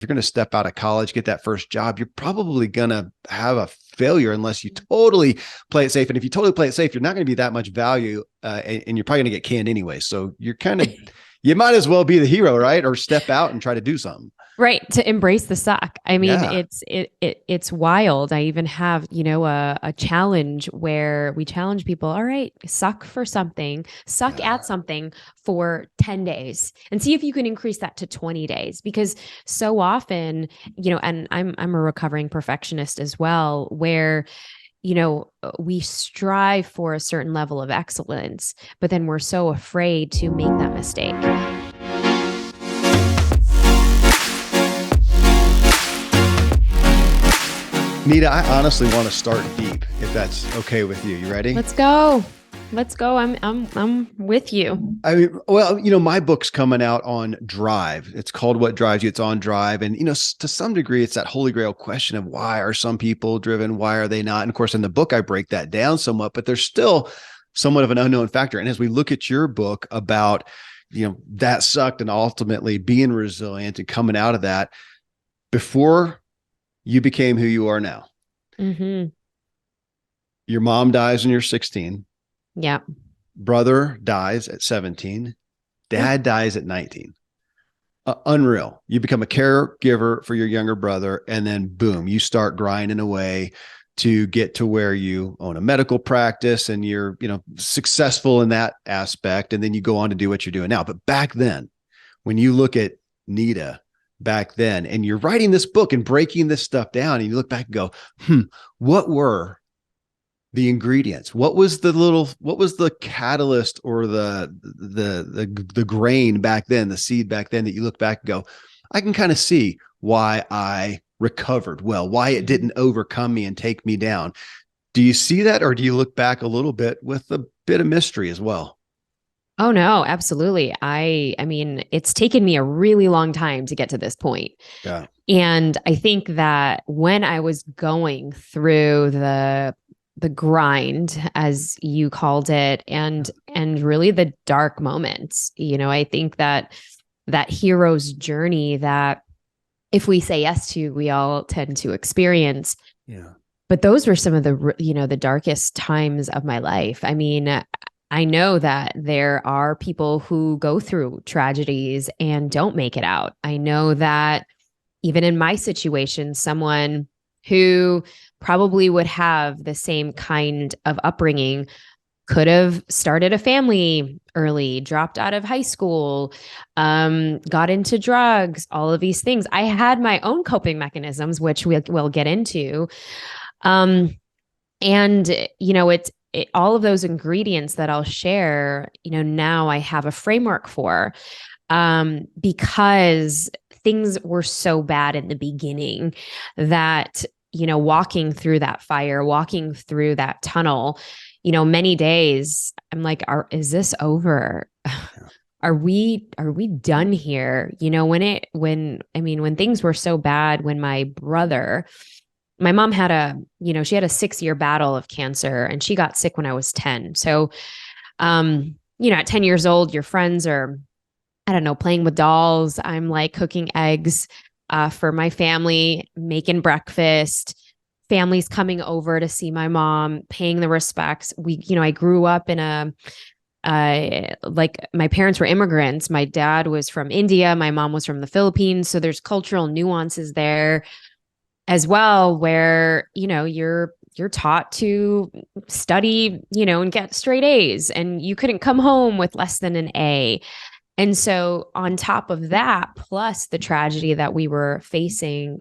you're going to step out of college, get that first job, you're probably going to have a failure unless you totally play it safe. And if you totally play it safe, you're not going to be that much value, and you're probably going to get canned anyway. So you're kind of, you might as well be the hero, right? Or step out and try to do something. Right. To embrace the suck. I mean, Yeah. it's wild. I even have, a challenge where we challenge people, all right, suck for something, suck Yeah. at something for 10 days and see if you can increase that to 20 days. Because so often, and I'm a recovering perfectionist as well, where we strive for a certain level of excellence, but then we're so afraid to make that mistake. Neeta, I honestly want to start deep, if that's okay with you. You ready? Let's go. Let's go. I'm with you. I mean, well, my book's coming out on Drive. It's called What Drives You. It's on Drive. And, to some degree, it's that holy grail question of why are some people driven? Why are they not? And of course, in the book, I break that down somewhat, but there's still somewhat of an unknown factor. And as we look at your book about, that sucked and ultimately being resilient and coming out of that before you became who you are now. Mm-hmm. Your mom dies when you're 16. Yeah. Brother dies at 17. Dad dies at 19. Unreal. You become a caregiver for your younger brother, and then boom, you start grinding away to get to where you own a medical practice and you're, successful in that aspect. And then you go on to do what you're doing now. But back then, when you look at Neeta back then, and you're writing this book and breaking this stuff down, and you look back and go, what were the ingredients? What was the catalyst or the grain back then, the seed back then that you look back and go, I can kind of see why I recovered well, why it didn't overcome me and take me down. Do you see that, or do you look back a little bit with a bit of mystery as well? Oh no, absolutely. I mean, it's taken me a really long time to get to this point. Yeah. And I think that when I was going through the grind, as you called it, and really the dark moments, I think that hero's journey that if we say yes to, we all tend to experience. Yeah. But those were some of the darkest times of my life. I mean, I know that there are people who go through tragedies and don't make it out. I know that even in my situation, someone who probably would have the same kind of upbringing could have started a family early, dropped out of high school, got into drugs, all of these things. I had my own coping mechanisms, which we'll get into. And, all of those ingredients that I'll share, now I have a framework for, because things were so bad in the beginning that, walking through that fire, walking through that tunnel, many days I'm like, is this over? Are we done here? When things were so bad, when my mom had she had a 6-year battle of cancer, and she got sick when I was 10. So, at 10 years old, your friends are, I don't know, playing with dolls. I'm like cooking eggs for my family, making breakfast, families coming over to see my mom, paying the respects. I grew up in like my parents were immigrants. My dad was from India. My mom was from the Philippines. So there's cultural nuances there as well, where, you're taught to study, and get straight A's, and you couldn't come home with less than an A. And so on top of that, plus the tragedy that we were facing,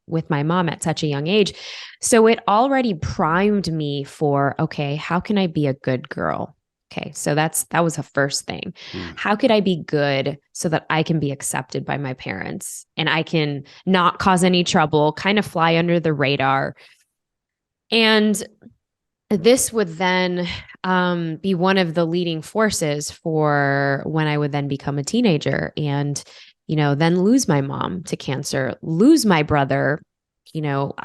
with my mom at such a young age. So it already primed me for, okay, how can I be a good girl? Okay. So that was the first thing. How could I be good so that I can be accepted by my parents and I can not cause any trouble, kind of fly under the radar? And this would then be one of the leading forces for when I would then become a teenager and, then lose my mom to cancer, lose my brother,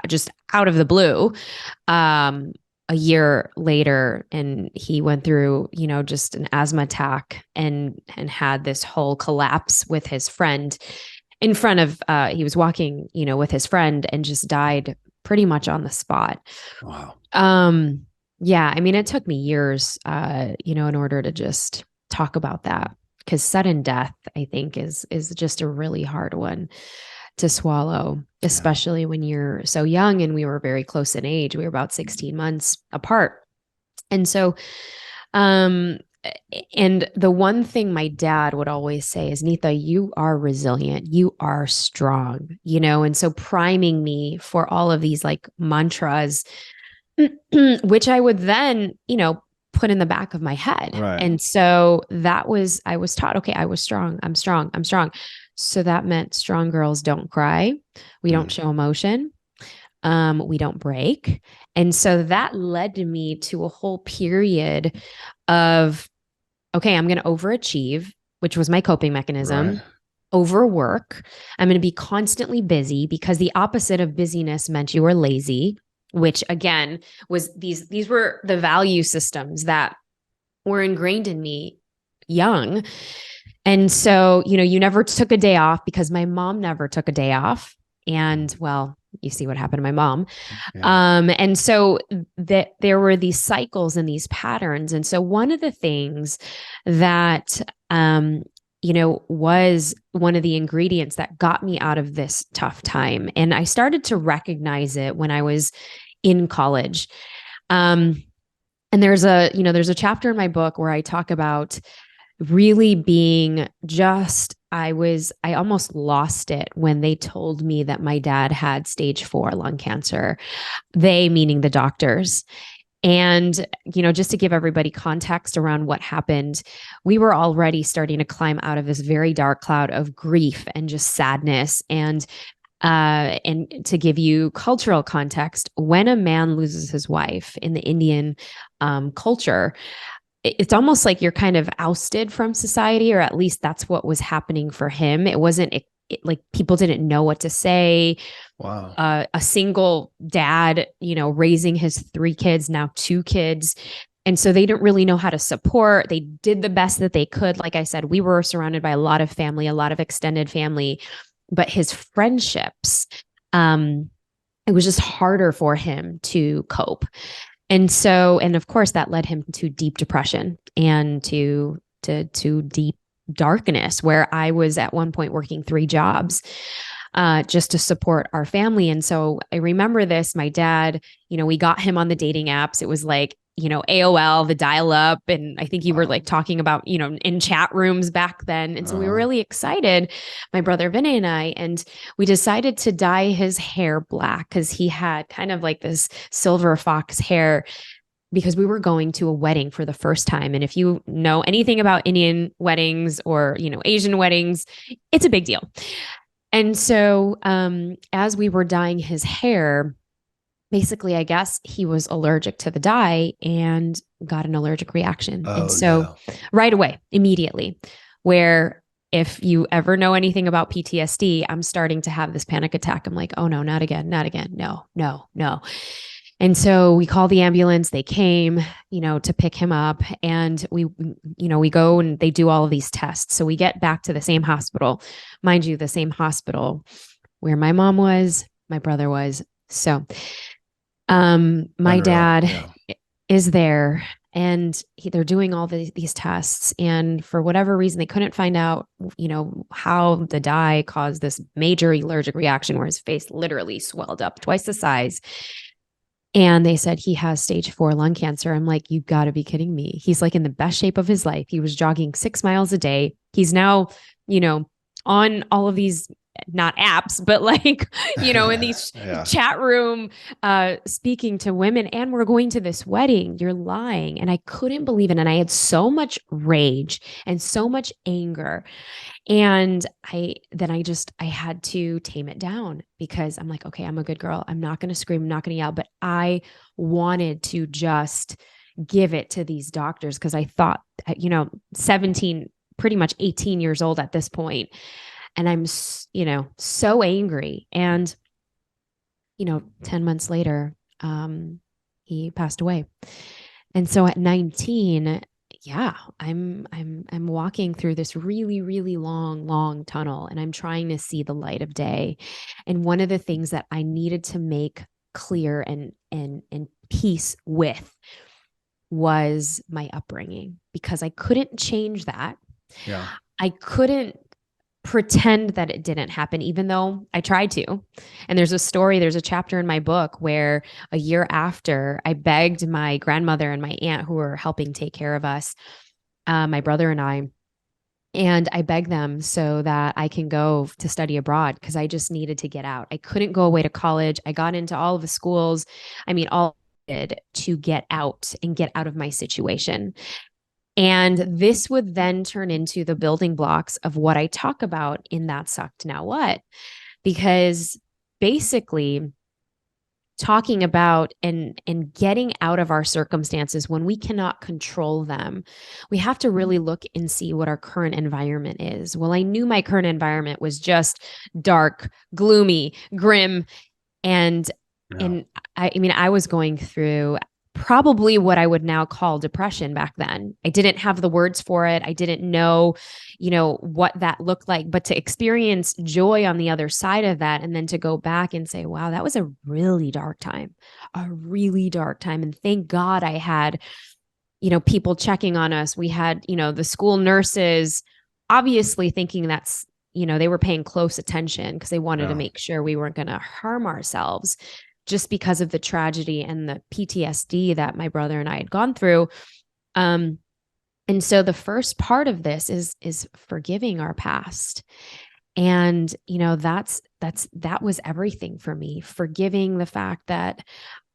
just out of the blue, a year later. And he went through, just an asthma attack and had this whole collapse with his friend. in front of, he was walking, with his friend and just died pretty much on the spot. Wow. Yeah, I mean, it took me years, in order to just talk about that, because sudden death, I think, is just a really hard one to swallow, Yeah. especially when you're so young, and we were very close in age. We were about 16 months apart. And so, um, and the one thing my dad would always say is, Neeta, you are resilient. You are strong, and so priming me for all of these like mantras, which I would then, put in the back of my head. Right. And so I was taught, okay, I was strong. I'm strong. I'm strong. So that meant strong girls don't cry. We don't Mm. show emotion. We don't break. And so that led me to a whole period of, okay, I'm going to overachieve, which was my coping Right. mechanism. Overwork. I'm going to be constantly busy, because the opposite of busyness meant you were lazy, which again was these were the value systems that were ingrained in me young. And so, you never took a day off, because my mom never took a day off. And well, you see what happened to my mom. Yeah. And so that there were these cycles and these patterns. And so one of the things that, was one of the ingredients that got me out of this tough time. And I started to recognize it when I was in college. And there's a chapter in my book where I talk about really being just, I almost lost it when they told me that my dad had stage 4 lung cancer. They meaning the doctors. And, just to give everybody context around what happened, we were already starting to climb out of this very dark cloud of grief and just sadness. And to give you cultural context, when a man loses his wife in the Indian culture, it's almost like you're kind of ousted from society, or at least that's what was happening for him. It wasn't like people didn't know what to say. Wow. A single dad, raising his 3 kids, now 2 kids. And so they didn't really know how to support. They did the best that they could. Like I said, we were surrounded by a lot of family, a lot of extended family, but his friendships, it was just harder for him to cope. And so, and of course, that led him to deep depression and to deep darkness, where I was at one point working 3 jobs just to support our family. And so I remember this. My dad, we got him on the dating apps. It was like, AOL, the dial up. And I think you were Wow. like talking about, in chat rooms back then. And so we were Uh-huh. really excited, my brother Vinny and I, and we decided to dye his hair black, because he had kind of like this silver fox hair, because we were going to a wedding for the first time. And if you know anything about Indian weddings or, Asian weddings, it's a big deal. And so as we were dyeing his hair, basically, I guess he was allergic to the dye and got an allergic reaction. And Oh so no. right away, immediately, where if you ever know anything about PTSD, I'm starting to have this panic attack. I'm like, oh no, not again, not again. No, no, no. And so we called the ambulance. They came, to pick him up, and we go and they do all of these tests. So we get back to the same hospital, mind you, the same hospital where my mom was, my brother was. So, my Unreal. dad Yeah. is there, and they're doing all these tests. And for whatever reason, they couldn't find out, how the dye caused this major allergic reaction where his face literally swelled up twice the size. And they said he has stage 4 lung cancer. I'm like, you got to be kidding me. He's like in the best shape of his life. He was jogging 6 miles a day. He's now, on all of these, not apps, but like, in these Yeah. chat room, speaking to women. And we're going to this wedding. You're lying. And I couldn't believe it. And I had so much rage and so much anger. And I had to tame it down, because I'm like, okay, I'm a good girl. I'm not going to scream. I'm not going to yell, but I wanted to just give it to these doctors, because I thought, 17, pretty much 18 years old at this point. And I'm, so angry. And, 10 months later, he passed away. And so at 19, yeah, I'm walking through this really, really long tunnel, and I'm trying to see the light of day. And one of the things that I needed to make clear and peace with was my upbringing, because I couldn't change that. Yeah. I couldn't pretend that it didn't happen, even though I tried to. And there's a chapter in my book where a year after, I begged my grandmother and my aunt, who were helping take care of us, my brother and I begged them so that I can go to study abroad, because I just needed to get out. I couldn't go away to college. I got into all of the schools. I mean, all to get out and get out of my situation. And this would then turn into the building blocks of what I talk about in That Sucked Now What? Because basically, talking about and getting out of our circumstances when we cannot control them, we have to really look and see what our current environment is. Well, I knew my current environment was just dark, gloomy, grim, and Yeah. and I mean, I was going through probably what I would now call depression back then. I didn't have the words for it. I didn't know, what that looked like, but to experience joy on the other side of that, and then to go back and say, wow, that was a really dark time, a really dark time. And thank God I had, people checking on us. We had, the school nurses obviously thinking that's, they were paying close attention because they wanted to Yeah. make sure we weren't going to harm ourselves, just because of the tragedy and the PTSD that my brother and I had gone through. Um, and so the first part of this is forgiving our past. And that was everything for me. Forgiving the fact that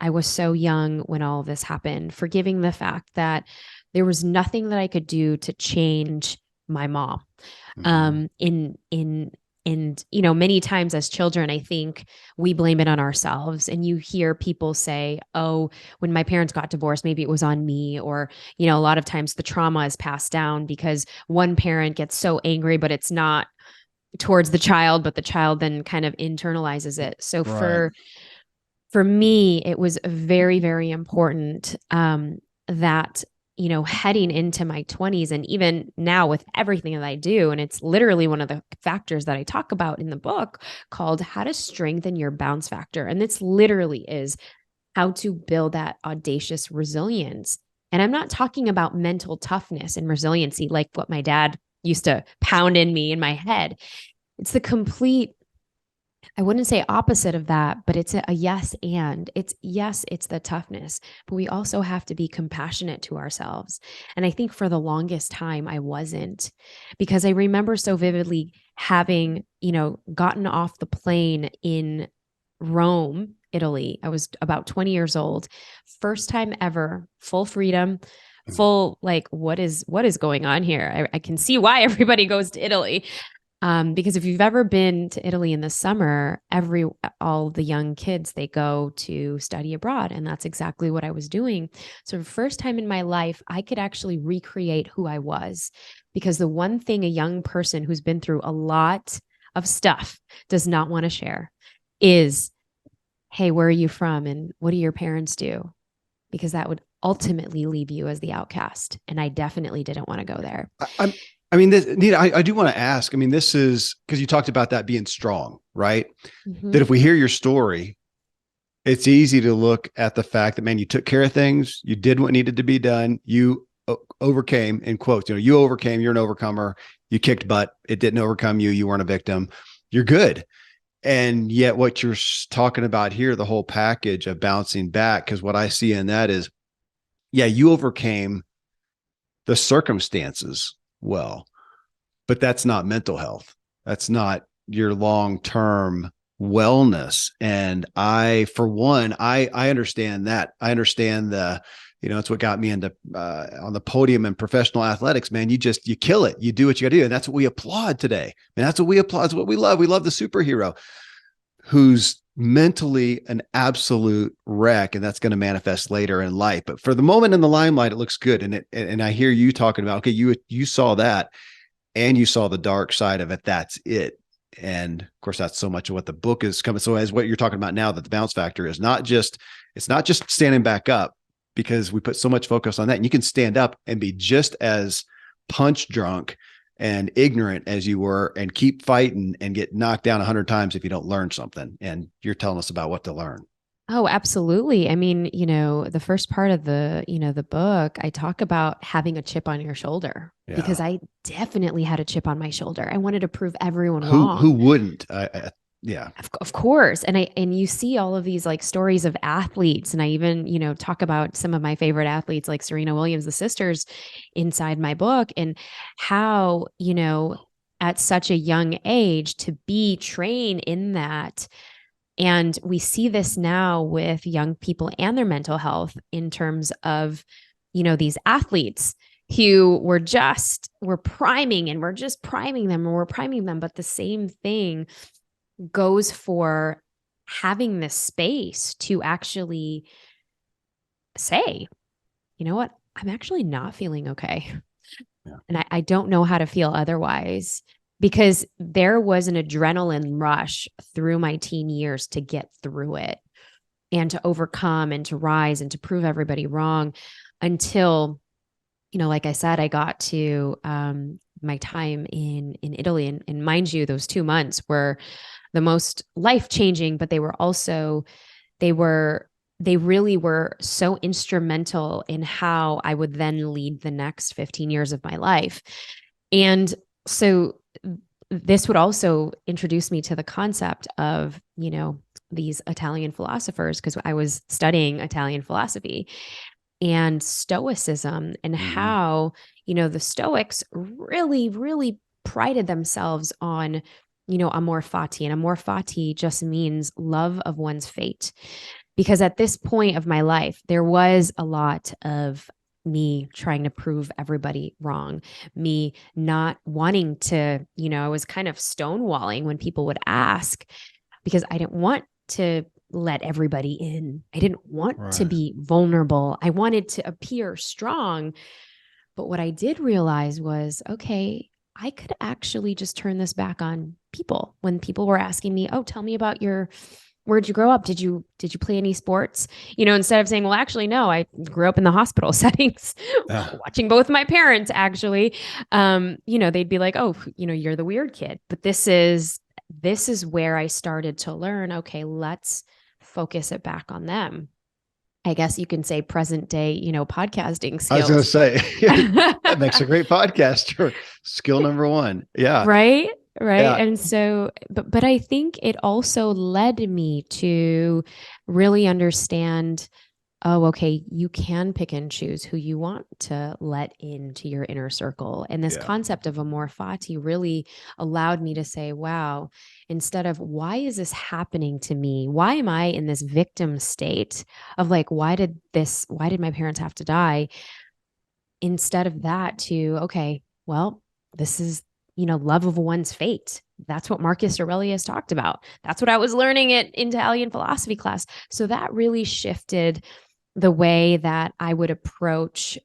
I was so young when all of this happened, forgiving the fact that there was nothing that I could do to change my mom. Mm-hmm. In and many times as children, I think we blame it on ourselves. And you hear people say, oh, when my parents got divorced, maybe it was on me. Or a lot of times the trauma is passed down because one parent gets so angry, but it's not towards the child, but the child then kind of internalizes it. So Right. for me, it was very, very important, that, heading into my 20s, and even now with everything that I do, and it's literally one of the factors that I talk about in the book, called How to Strengthen Your Bounce Factor. And this literally is how to build that audacious resilience. And I'm not talking about mental toughness and resiliency like what my dad used to pound in me in my head. It's the complete, I wouldn't say opposite of that, but it's a yes. And it's yes, it's the toughness, but we also have to be compassionate to ourselves. And I think for the longest time, I wasn't, because I remember so vividly having, gotten off the plane in Rome, Italy. I was about 20 years old. First time ever, full freedom, full, like, what is going on here? I can see why everybody goes to Italy. Because if you've ever been to Italy in the summer, all the young kids, they go to study abroad. And that's exactly what I was doing. So, the first time in my life, I could actually recreate who I was. Because the one thing a young person who's been through a lot of stuff does not want to share is, hey, where are you from? And what do your parents do? Because that would ultimately leave you as the outcast. And I definitely didn't want to go there. Neeta, I do want to ask. I mean, this is because you talked about that being strong, right? Mm-hmm. That if we hear your story, it's easy to look at the fact that, man, you took care of things, you did what needed to be done, you overcame, in quotes, you overcame, you're an overcomer, you kicked butt, it didn't overcome you, you weren't a victim, you're good. And yet, what you're talking about here, the whole package of bouncing back, because what I see in that is, yeah, you overcame the circumstances well, but that's not mental health. That's not your long-term wellness. And for one, I understand that. I understand it's what got me into on the podium in professional athletics, man. You kill it. You do what you got to do. And that's what we applaud today. And that's what we applaud. It's what we love. We love the superhero who's mentally an absolute wreck, and that's going to manifest later in life. But for the moment in the limelight, it looks good. And I hear you talking about, okay, you saw that and you saw the dark side of it. That's it. And of course, that's so much of what the book is coming. So as what you're talking about now, that the bounce factor is it's not just standing back up, because we put so much focus on that. And you can stand up and be just as punch drunk and ignorant as you were and keep fighting and get knocked down 100 times if you don't learn something. And you're telling us about what to learn. Oh, absolutely. I mean, the first part of the book, I talk about having a chip on your shoulder because I definitely had a chip on my shoulder. I wanted to prove everyone wrong. Who wouldn't? Yeah. Of course. And you see all of these like stories of athletes. And I even, talk about some of my favorite athletes like Serena Williams, the sisters inside my book, and how, at such a young age to be trained in that. And we see this now with young people and their mental health in terms of, these athletes who we're priming and we're just priming them and we're priming them. But the same thing goes for having this space to actually say, you know what, I'm actually not feeling okay. Yeah. And I don't know how to feel otherwise, because there was an adrenaline rush through my teen years to get through it and to overcome and to rise and to prove everybody wrong until, like I said, I got to my time in Italy. And mind you, those 2 months were the most life-changing, but they really were so instrumental in how I would then lead the next 15 years of my life. And so this would also introduce me to the concept of, these Italian philosophers, because I was studying Italian philosophy and Stoicism, and how, the Stoics really, really prided themselves on, amor fati. And amor fati just means love of one's fate. Because at this point of my life, there was a lot of me trying to prove everybody wrong, me not wanting to, I was kind of stonewalling when people would ask, because I didn't want to let everybody in. I didn't want to be vulnerable. I wanted to appear strong. But what I did realize was, okay, I could actually just turn this back on people. When people were asking me, oh, tell me about where'd you grow up? Did you play any sports? Instead of saying, well, actually, no, I grew up in the hospital settings, watching both my parents, actually, they'd be like, oh, you're the weird kid. But this is where I started to learn, okay, let's focus it back on them. I guess you can say present day, podcasting skills. I was going to say, that makes a great podcaster. Skill number one. Yeah. Right. Yeah. And so, but I think it also led me to really understand, oh, okay, you can pick and choose who you want to let into your inner circle. And this concept of amor fati really allowed me to say, wow, instead of why is this happening to me? Why am I in this victim state of like, why did my parents have to die? Instead of that, to, okay, well, this is, love of one's fate. That's what Marcus Aurelius talked about. That's what I was learning in Italian philosophy class. So that really shifted the way that I would approach,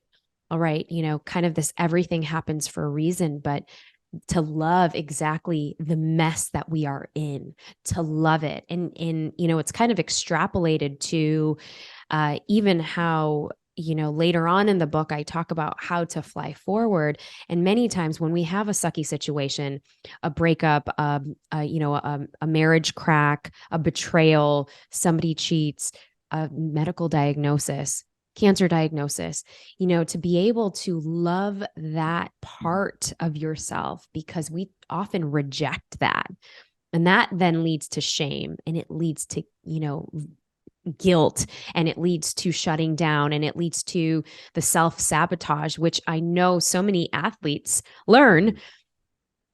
all right, kind of this everything happens for a reason, but to love exactly the mess that we are in, to love it. And it's kind of extrapolated to even how, later on in the book, I talk about how to fly forward. And many times when we have a sucky situation, a breakup, a marriage crack, a betrayal, somebody cheats, a medical diagnosis, cancer diagnosis, to be able to love that part of yourself, because we often reject that. And that then leads to shame, and it leads to, guilt, and it leads to shutting down, and it leads to the self-sabotage, which I know so many athletes learn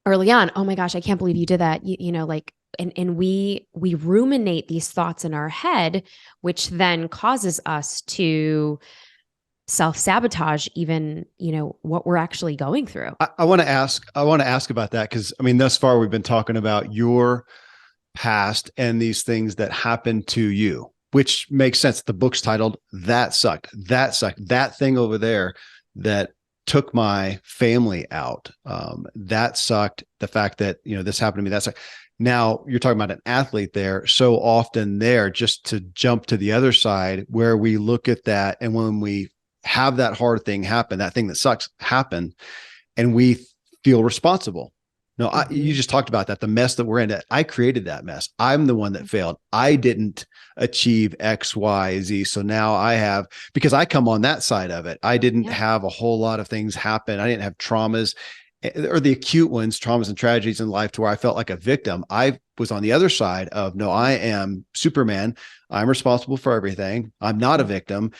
early on. Oh my gosh, I can't believe you did that. And we ruminate these thoughts in our head, which then causes us to self-sabotage even, what we're actually going through. I want to ask about that, because thus far we've been talking about your past and these things that happened to you, which makes sense. The book's titled That Sucked. That thing over there that took my family out. That sucked. The fact that, this happened to me, that sucked. Now you're talking about an athlete there. So often there, just to jump to the other side where we look at that. And when we have that hard thing happen, that thing that sucks happen, and we feel responsible. No, you Mhm. just talked about that, the mess that we're in. I created that mess. I'm the one that failed. I didn't achieve X, Y, Z. So now I have, because I come on that side of it. I didn't Yeah. have a whole lot of things happen. I didn't have traumas or the acute ones, traumas and tragedies in life to where I felt like a victim. I was on the other side of, no, I am Superman. I'm responsible for everything. I'm not a Yep. victim.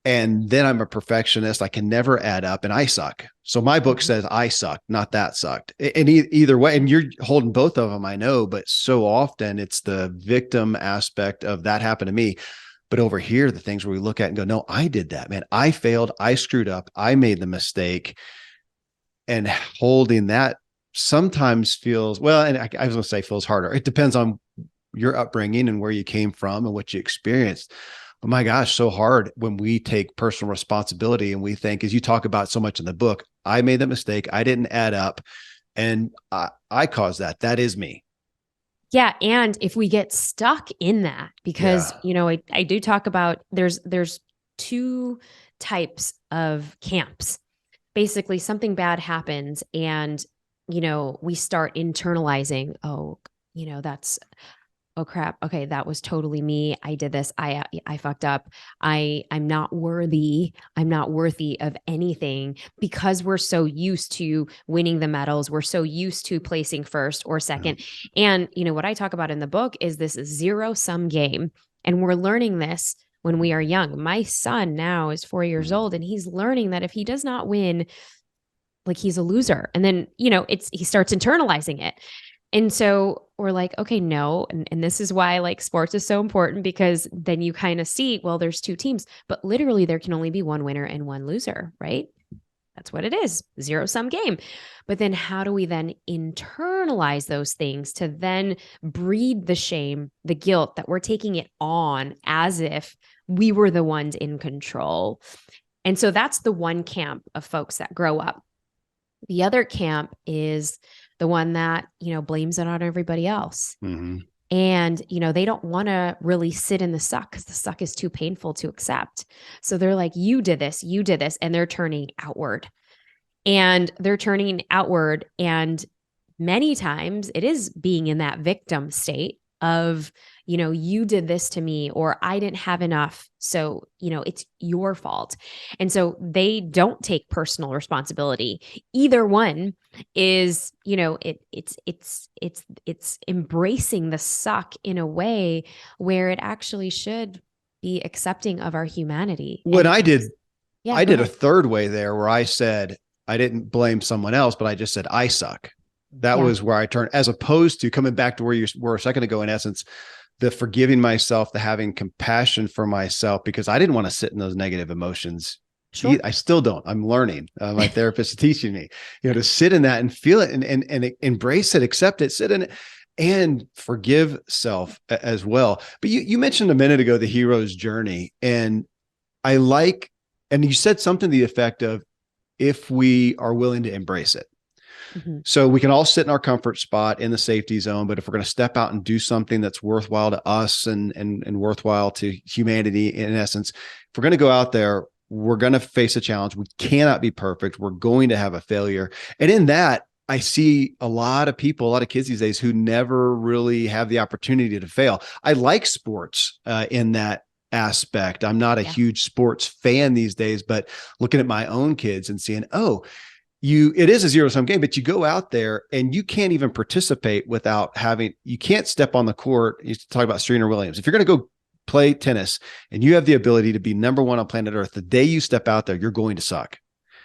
And then I'm a perfectionist. I can never add up and I suck. So my book Mhm. says I sucked, not that sucked. And either way, and you're holding both of them, I know, but so often it's the victim aspect of that happened to me. But over here, the things where we look at and go, no, I did that, man. I failed. I screwed up. I made the mistake. And holding that sometimes feels, well, and I was going to say feels harder. It depends on your upbringing and where you came from and what you experienced. But my gosh, so hard when we take personal responsibility and we think, as you talk about so much in the book, I made that mistake. I didn't add up and I caused that. That is me. Yeah, and if we get stuck in that, because Yeah. I do talk about there's two types of camps. Basically, something bad happens, and we start internalizing. Oh, that's oh crap, okay, that was totally me. I did this. I fucked up. I'm not worthy. I'm not worthy of anything, because we're so used to winning the medals. We're so used to placing first or Yeah. second. And what I talk about in the book is this zero sum game, and we're learning this when we are young. My son now is 4 years Mhm. old, and he's learning that if he does not win, like, he's a loser. And then he starts internalizing it. And so we're like, okay, no. And this is why, like, sports is so important, because then you kind of see, well, there's two teams, but literally there can only be one winner and one loser, right? That's what it is, zero sum game. But then how do we then internalize those things to then breed the shame, the guilt, that we're taking it on as if we were the ones in control? And so that's the one camp of folks that grow up. The other camp is the one that, blames it on everybody else. Mhm. And, they don't want to really sit in the suck, because the suck is too painful to accept. So they're like, you did this, you did this. And they're turning outward, and they're turning outward. And many times it is being in that victim state of, you did this to me, or I didn't have enough. So, it's your fault. And so they don't take personal responsibility. Either one is, it's embracing the suck in a way where it actually should be accepting of our humanity. When And I did, yeah, I go did a ahead. third way there where I said, I didn't blame someone else, but I just said, I suck. That Yeah, was where I turned, as opposed to coming back to where you were a second ago, in essence, the forgiving myself, the having compassion for myself, because I didn't want to sit in those negative emotions. sure. I still don't. I'm learning. My therapist is teaching me, to sit in that and feel it and embrace it, accept it, sit in it, and forgive self as well. But you mentioned a minute ago the hero's journey, and I like, and you said something to the effect of, if we are willing to embrace it. Mhm. So we can all sit in our comfort spot in the safety zone, but if we're going to step out and do something that's worthwhile to us and worthwhile to humanity, in essence, if we're going to go out there, we're going to face a challenge. We cannot be perfect. We're going to have a failure. And in that, I see a lot of people, a lot of kids these days who never really have the opportunity to fail. I like sports in that aspect. I'm not a Yeah. huge sports fan these days, but looking at my own kids and seeing, oh, it is a zero sum game, but you go out there and you can't even participate without having, you can't step on the court. You talk about Serena Williams. If you're going to go play tennis and you have the ability to be number one on planet Earth, the day you step out there, you're going to suck.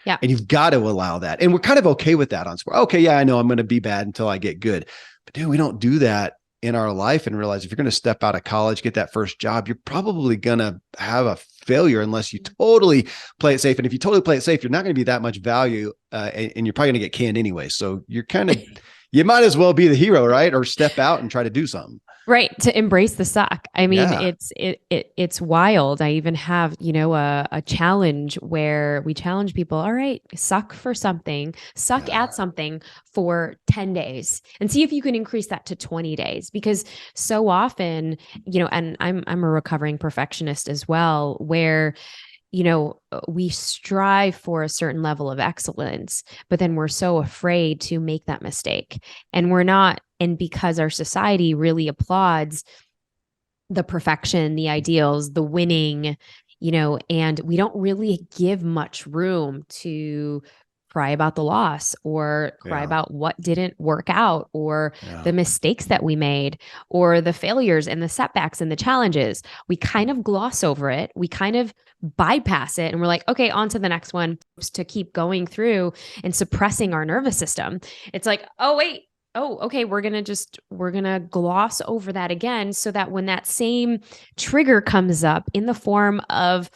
Yeah. And you've got to allow that. And we're kind of okay with that on sport. Okay, yeah, I know I'm going to be bad until I get good. But dude, we don't do that in our life and realize if you're going to step out of college, get that first job, you're probably going to have a failure unless you totally play it safe. And if you totally play it safe, you're not going to be that much value and you're probably going to get canned anyway. So you're kind of, you might as well be the hero, right? Or step out and try to do something. Right. To embrace the suck. I mean, Yeah. it's wild. I even have, a challenge where we challenge people, all right, suck for something, suck Yeah. at something for 10 days and see if you can increase that to 20 days. Because so often, and I'm a recovering perfectionist as well, where we strive for a certain level of excellence, but then we're so afraid to make that mistake. And we're not, and because our society really applauds the perfection, the ideals, the winning, and we don't really give much room to cry about the loss or cry Yeah. about what didn't work out or the Yeah. mistakes that we made or the failures and the setbacks and the challenges. We kind of gloss over it. We kind of bypass it and we're like, okay, on to the next one to keep going through and suppressing our nervous system. It's like, oh, wait, oh, okay, we're going to gloss over that again so that when that same trigger comes up in the form of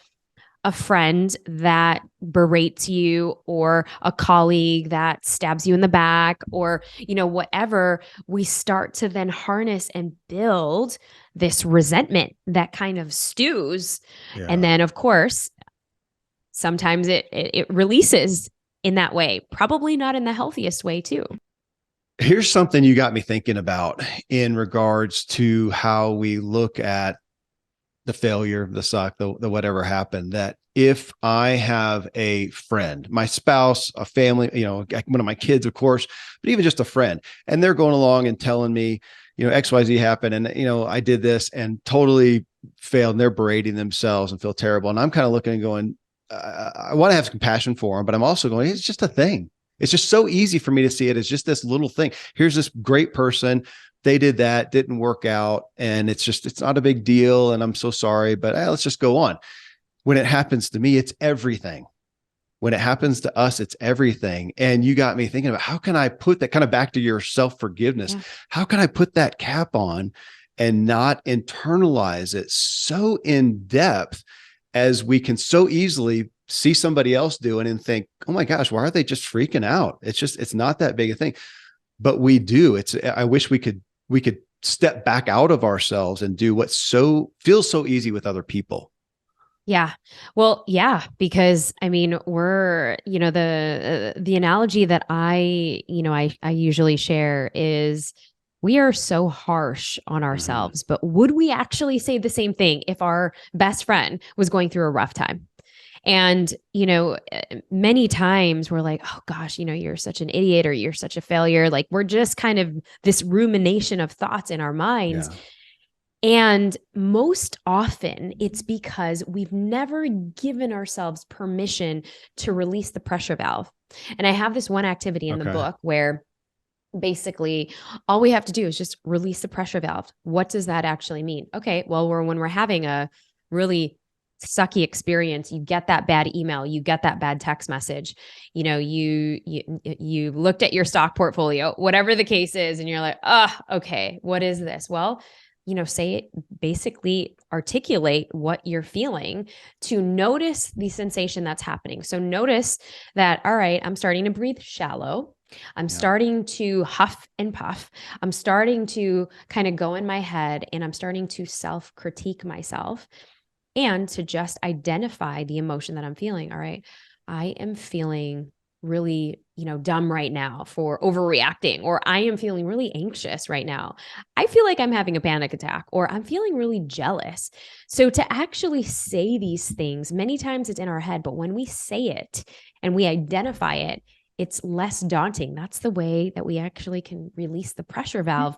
a friend that berates you or a colleague that stabs you in the back or whatever, we start to then harness and build this resentment that kind of stews. And Yeah. then of course sometimes it releases in that way, probably not in the healthiest way too. Here's something you got me thinking about in regards to how we look at the failure, the suck, the whatever happened. That if I have a friend, my spouse, a family, one of my kids, of course, but even just a friend, and they're going along and telling me, XYZ happened, and I did this and totally failed, and they're berating themselves and feel terrible. And I'm kind of looking and going, I want to have compassion for them, but I'm also going, it's just a thing. It's just so easy for me to see it as just this little thing. Here's this great person. They did that, didn't work out. And it's not a big deal. And I'm so sorry, but let's just go on. When it happens to me, it's everything. When it happens to us, it's everything. And you got me thinking about how can I put that kind of back to your self forgiveness? Yeah. How can I put that cap on and not internalize it so in depth as we can so easily see somebody else doing and think, oh my gosh, why are they just freaking out? It's not that big a thing, but we do. I wish we could step back out of ourselves and do what feels so easy with other people. Yeah. Well, yeah, because I mean, we're, the analogy that I usually share is we are so harsh on Mm-hmm. ourselves, but would we actually say the same thing if our best friend was going through a rough time? And, many times we're like, oh gosh, you're such an idiot or you're such a failure. Like we're just kind of this rumination of thoughts in our minds. Yeah. And most often it's because we've never given ourselves permission to release the pressure valve. And I have this one activity in the Okay. book where basically all we have to do is just release the pressure valve. What does that actually mean? Okay, well, when we're having a really sucky experience, you get that bad email, you get that bad text message, you looked at your stock portfolio, whatever the case is, and you're like, oh, okay, what is this? Well, say it, basically articulate what you're feeling to notice the sensation that's happening. So notice that, all right, I'm starting to breathe shallow. I'm Yeah. starting to huff and puff. I'm starting to kind of go in my head and I'm starting to self critique myself and to just identify the emotion that I'm feeling. All right, I am feeling really, dumb right now for overreacting, or I am feeling really anxious right now. I feel like I'm having a panic attack, or I'm feeling really jealous. So to actually say these things, many times it's in our head, but when we say it and we identify it, it's less daunting. That's the way that we actually can release the pressure valve.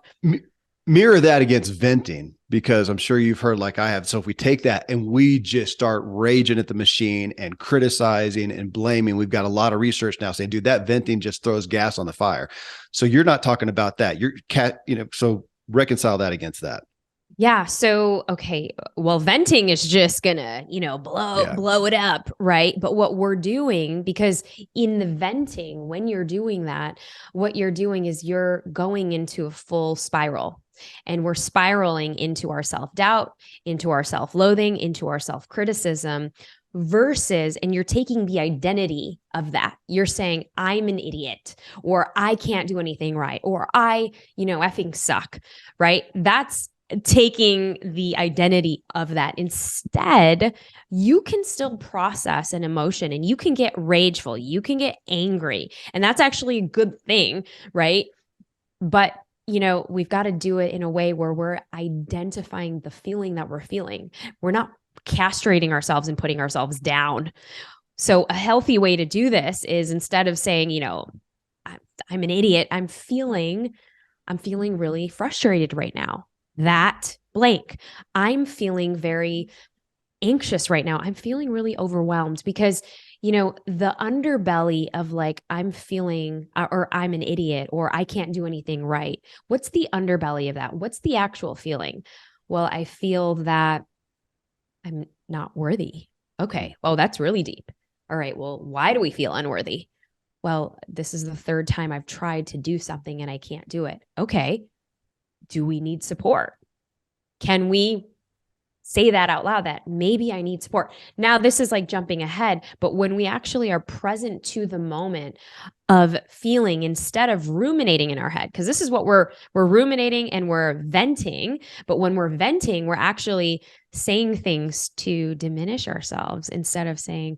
Mirror that against venting, because I'm sure you've heard like I have. So if we take that and we just start raging at the machine and criticizing and blaming, we've got a lot of research now saying, dude, that venting just throws gas on the fire. So you're not talking about that. So reconcile that against that. Yeah. So, okay. Well, venting is just gonna, Yeah. blow it up. Right. But what we're doing, because in the venting, when you're doing that, what you're doing is you're going into a full spiral and we're spiraling into our self doubt, into our self loathing, into our self criticism versus, and you're taking the identity of that. You're saying, I'm an idiot, or I can't do anything right, or I, effing suck. Right. That's taking the identity of that. Instead, you can still process an emotion and you can get rageful, you can get angry. And that's actually a good thing, right? But we've got to do it in a way where we're identifying the feeling that we're feeling. We're not castrating ourselves and putting ourselves down. So a healthy way to do this is, instead of saying, I'm an idiot, I'm feeling really frustrated right now. That blank. I'm feeling very anxious right now. I'm feeling really overwhelmed, because the underbelly of like, I'm feeling, or I'm an idiot, or I can't do anything right. What's the underbelly of that? What's the actual feeling? Well, I feel that I'm not worthy. Okay. Well, that's really deep. All right. Well, why do we feel unworthy? Well, this is the third time I've tried to do something and I can't do it. Okay. Do we need support? Can we say that out loud, that maybe I need support? Now, this is like jumping ahead, but when we actually are present to the moment of feeling, instead of ruminating in our head, because this is what we're ruminating and we're venting. But when we're venting, we're actually saying things to diminish ourselves, instead of saying,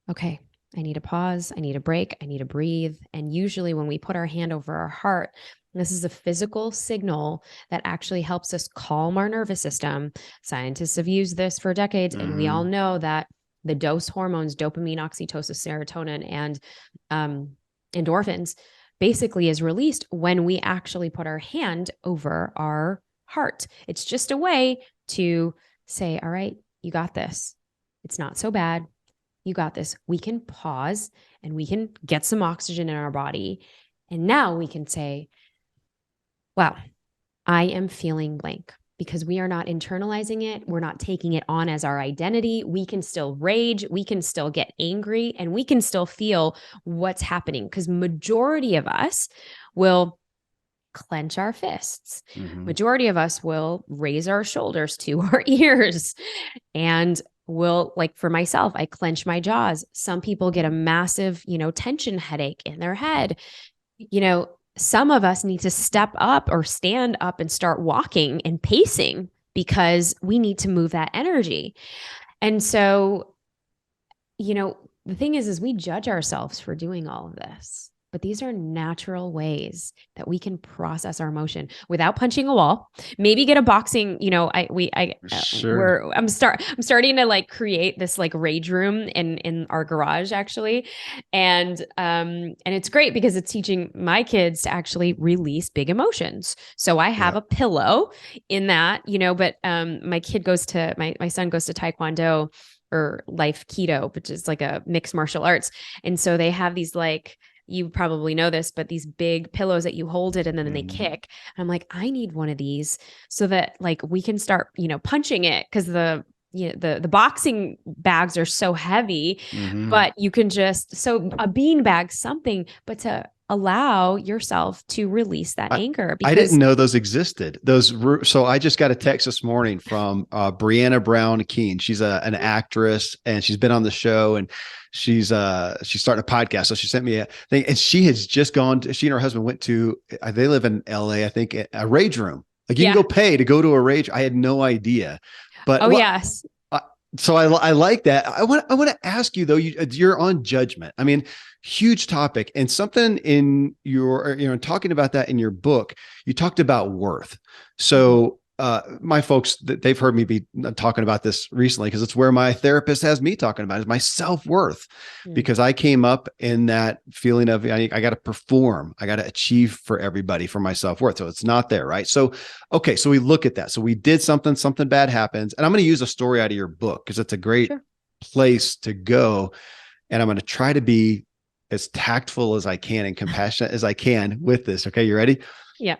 okay, I need a pause, I need a break, I need to breathe. And usually when we put our hand over our heart, this is a physical signal that actually helps us calm our nervous system. Scientists have used this for decades, and we all know that the dose hormones, dopamine, oxytocin, serotonin, and endorphins, basically is released when we actually put our hand over our heart. It's just a way to say, all right, you got this. It's not so bad. You got this. We can pause and we can get some oxygen in our body. And now we can say, wow, I am feeling blank, because we are not internalizing it. We're not taking it on as our identity. We can still rage. We can still get angry, and we can still feel what's happening, because majority of us will clench our fists. Majority of us will raise our shoulders to our ears, and will, like for myself, I clench my jaws. Some people get a massive, tension headache in their head. Some of us need to step up or stand up and start walking and pacing, because we need to move that energy. And so, the thing is we judge ourselves for doing all of this. But these are natural ways that we can process our emotion without punching a wall. Maybe get a boxing, Sure. I'm starting to like create this like rage room in our garage, actually. And it's great because it's teaching my kids to actually release big emotions. So I have a pillow in that, but my son goes to Taekwondo, or Life Keto, which is like a mixed martial arts. And so they have these, like, you probably know this, but these big pillows that you hold it and then they kick. And I'm like, I need one of these so that like we can start, punching it, because the boxing bags are so heavy. But you can just, so a bean bag, something, but to allow yourself to release that anger. I didn't know those existed. So I just got a text this morning from Brianna Brown Keene. She's an actress, and she's been on the show, and she's starting a podcast. So she sent me a thing, and she has just she and her husband went to, they live in LA, I think, a rage room. Like you can go pay to go to a rage. I had no idea. But yes. So I like that. I want to ask you though, you're on judgment. I mean, huge topic, and something in your, talking about that in your book, you talked about worth. So my folks, they've heard me be talking about this recently, because it's where my therapist has me talking about is my self-worth, because I came up in that feeling of I got to perform, I got to achieve for everybody for my self-worth. So it's not there, right? So, okay. So we look at that. So we did something bad happens, and I'm going to use a story out of your book because it's a great place to go. And I'm going to try to be as tactful as I can and compassionate as I can with this. Okay. You ready? Yeah.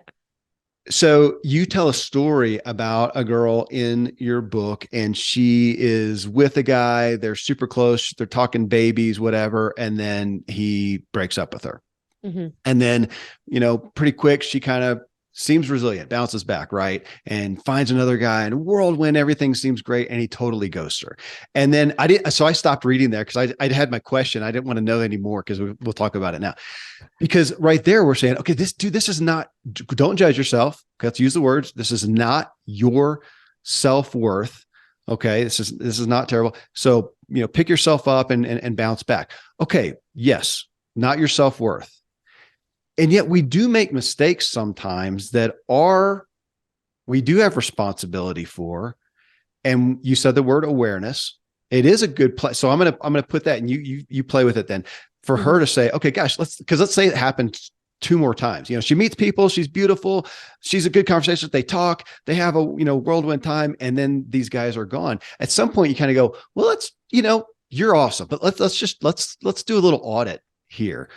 So you tell a story about a girl in your book, and she is with a guy. They're super close. They're talking babies, whatever. And then he breaks up with her. And then, pretty quick, she kind of seems resilient, bounces back, right? And finds another guy and whirlwind, everything seems great. And he totally ghosts her. And then so I stopped reading there because I had my question. I didn't want to know anymore because we'll talk about it now. Because right there, we're saying, okay, this is not, don't judge yourself. Let's use the words. This is not your self-worth. Okay. This is not terrible. So, pick yourself up and bounce back. Okay. Yes. Not your self-worth. And yet we do make mistakes sometimes that we do have responsibility for. And you said the word awareness. It is a good play. So I'm gonna put that, and you play with it then. For her to say, okay, gosh, let's say it happened 2 more times. She meets people, she's beautiful, she's a good conversation. They talk, they have a whirlwind time, and then these guys are gone. At some point, you kind of go, well, you're awesome, but let's do a little audit here.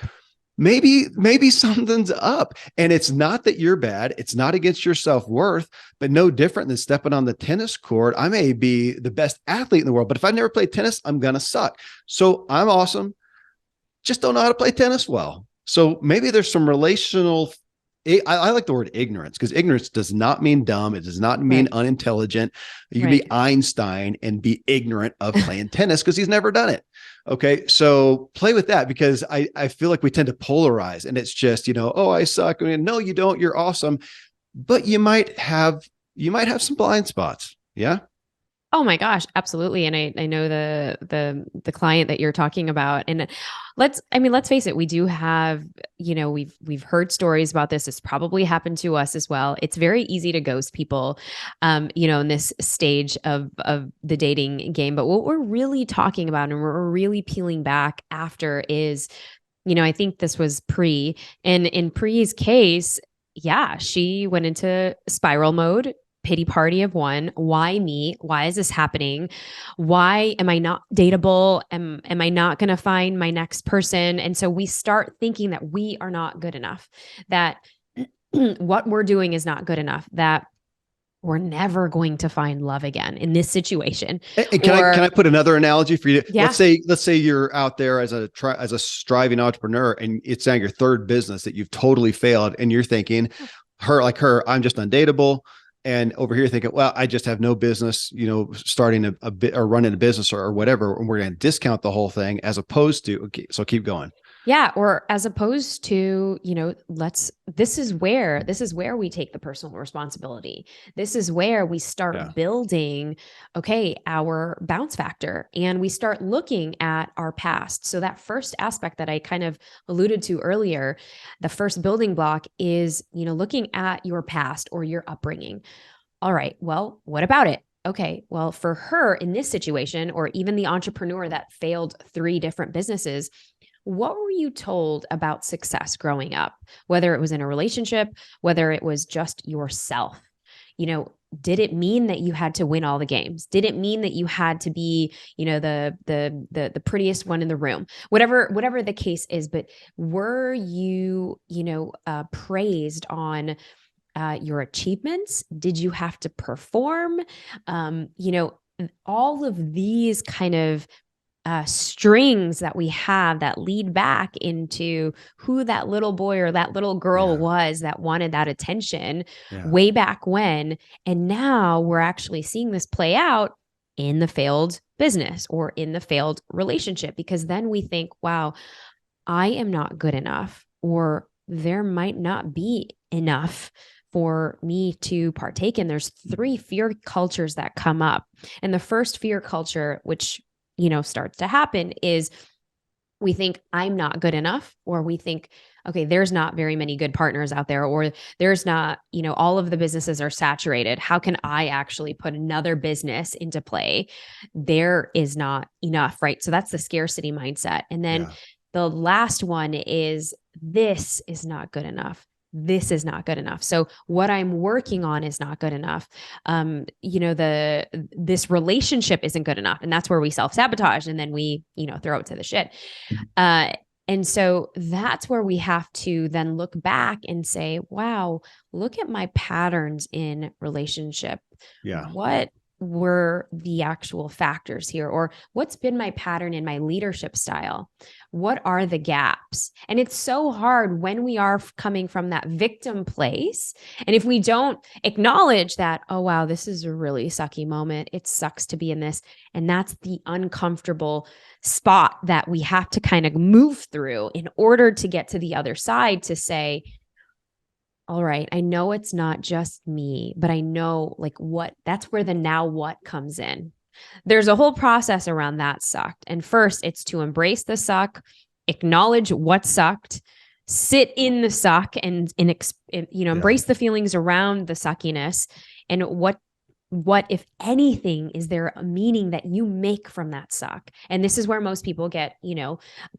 Maybe something's up, and it's not that you're bad. It's not against your self-worth, but no different than stepping on the tennis court. I may be the best athlete in the world, but if I've never played tennis, I'm going to suck. So I'm awesome. Just don't know how to play tennis well. So maybe there's some relational, I like the word ignorance, because ignorance does not mean dumb. It does not mean unintelligent. You can be Einstein and be ignorant of playing tennis because he's never done it. Okay. So play with that, because I feel like we tend to polarize, and it's just, oh, I suck. I mean, no, you don't. You're awesome. But you might have some blind spots. Yeah. Oh my gosh, absolutely. And I know the client that you're talking about. And let's face it, we do have, we've heard stories about this. It's probably happened to us as well. It's very easy to ghost people, in this stage of the dating game. But what we're really talking about, and we're really peeling back after, is, I think this was Pre, and in Pre's case, yeah, she went into spiral mode. Pity party of one. Why me? Why is this happening? Why am I not dateable? Am I not going to find my next person? And so we start thinking that we are not good enough, that what we're doing is not good enough, that we're never going to find love again in this situation. And can I put another analogy for you? Yeah. Let's say you're out there as a striving entrepreneur, and it's on your third business that you've totally failed, and you're thinking, I'm just undateable. And over here thinking, well, I just have no business, starting a bit or running a business or whatever. And we're going to discount the whole thing, as opposed to, okay, so keep going. Yeah. Or as opposed to, this is where we take the personal responsibility. This is where we start building, okay, our bounce factor, and we start looking at our past. So that first aspect that I kind of alluded to earlier, the first building block is, looking at your past or your upbringing. All right, well, what about it? Okay, well, for her in this situation, or even the entrepreneur that failed 3 different businesses, what were you told about success growing up? Whether it was in a relationship, whether it was just yourself, did it mean that you had to win all the games? Did it mean that you had to be, the prettiest one in the room? Whatever the case is, but were you, praised on your achievements? Did you have to perform? All of these kind of strings that we have that lead back into who that little boy or that little girl was that wanted that attention way back when. And now we're actually seeing this play out in the failed business or in the failed relationship, because then we think, wow, I am not good enough, or there might not be enough for me to partake in. There's 3 fear cultures that come up. And the first fear culture, which starts to happen, is we think I'm not good enough, or we think, okay, there's not very many good partners out there, or there's not, all of the businesses are saturated. How can I actually put another business into play? There is not enough, right? So that's the scarcity mindset. And then the last one is, this is not good enough. This is not good enough. So what I'm working on is not good enough. This relationship isn't good enough. And that's where we self-sabotage, and then we, throw it to the shit. And so that's where we have to then look back and say, wow, look at my patterns in relationship. Yeah. What were the actual factors here? Or what's been my pattern in my leadership style? What are the gaps? And it's so hard when we are coming from that victim place. And if we don't acknowledge that, oh, wow, this is a really sucky moment. It sucks to be in this. And that's the uncomfortable spot that we have to kind of move through in order to get to the other side to say, all right, I know it's not just me, but I know like what that's where the now what comes in. There's a whole process around that sucked. And first, it's to embrace the suck, acknowledge what sucked, sit in the suck and embrace the feelings around the suckiness and what if anything is there a meaning that you make from that suck. And this is where most people get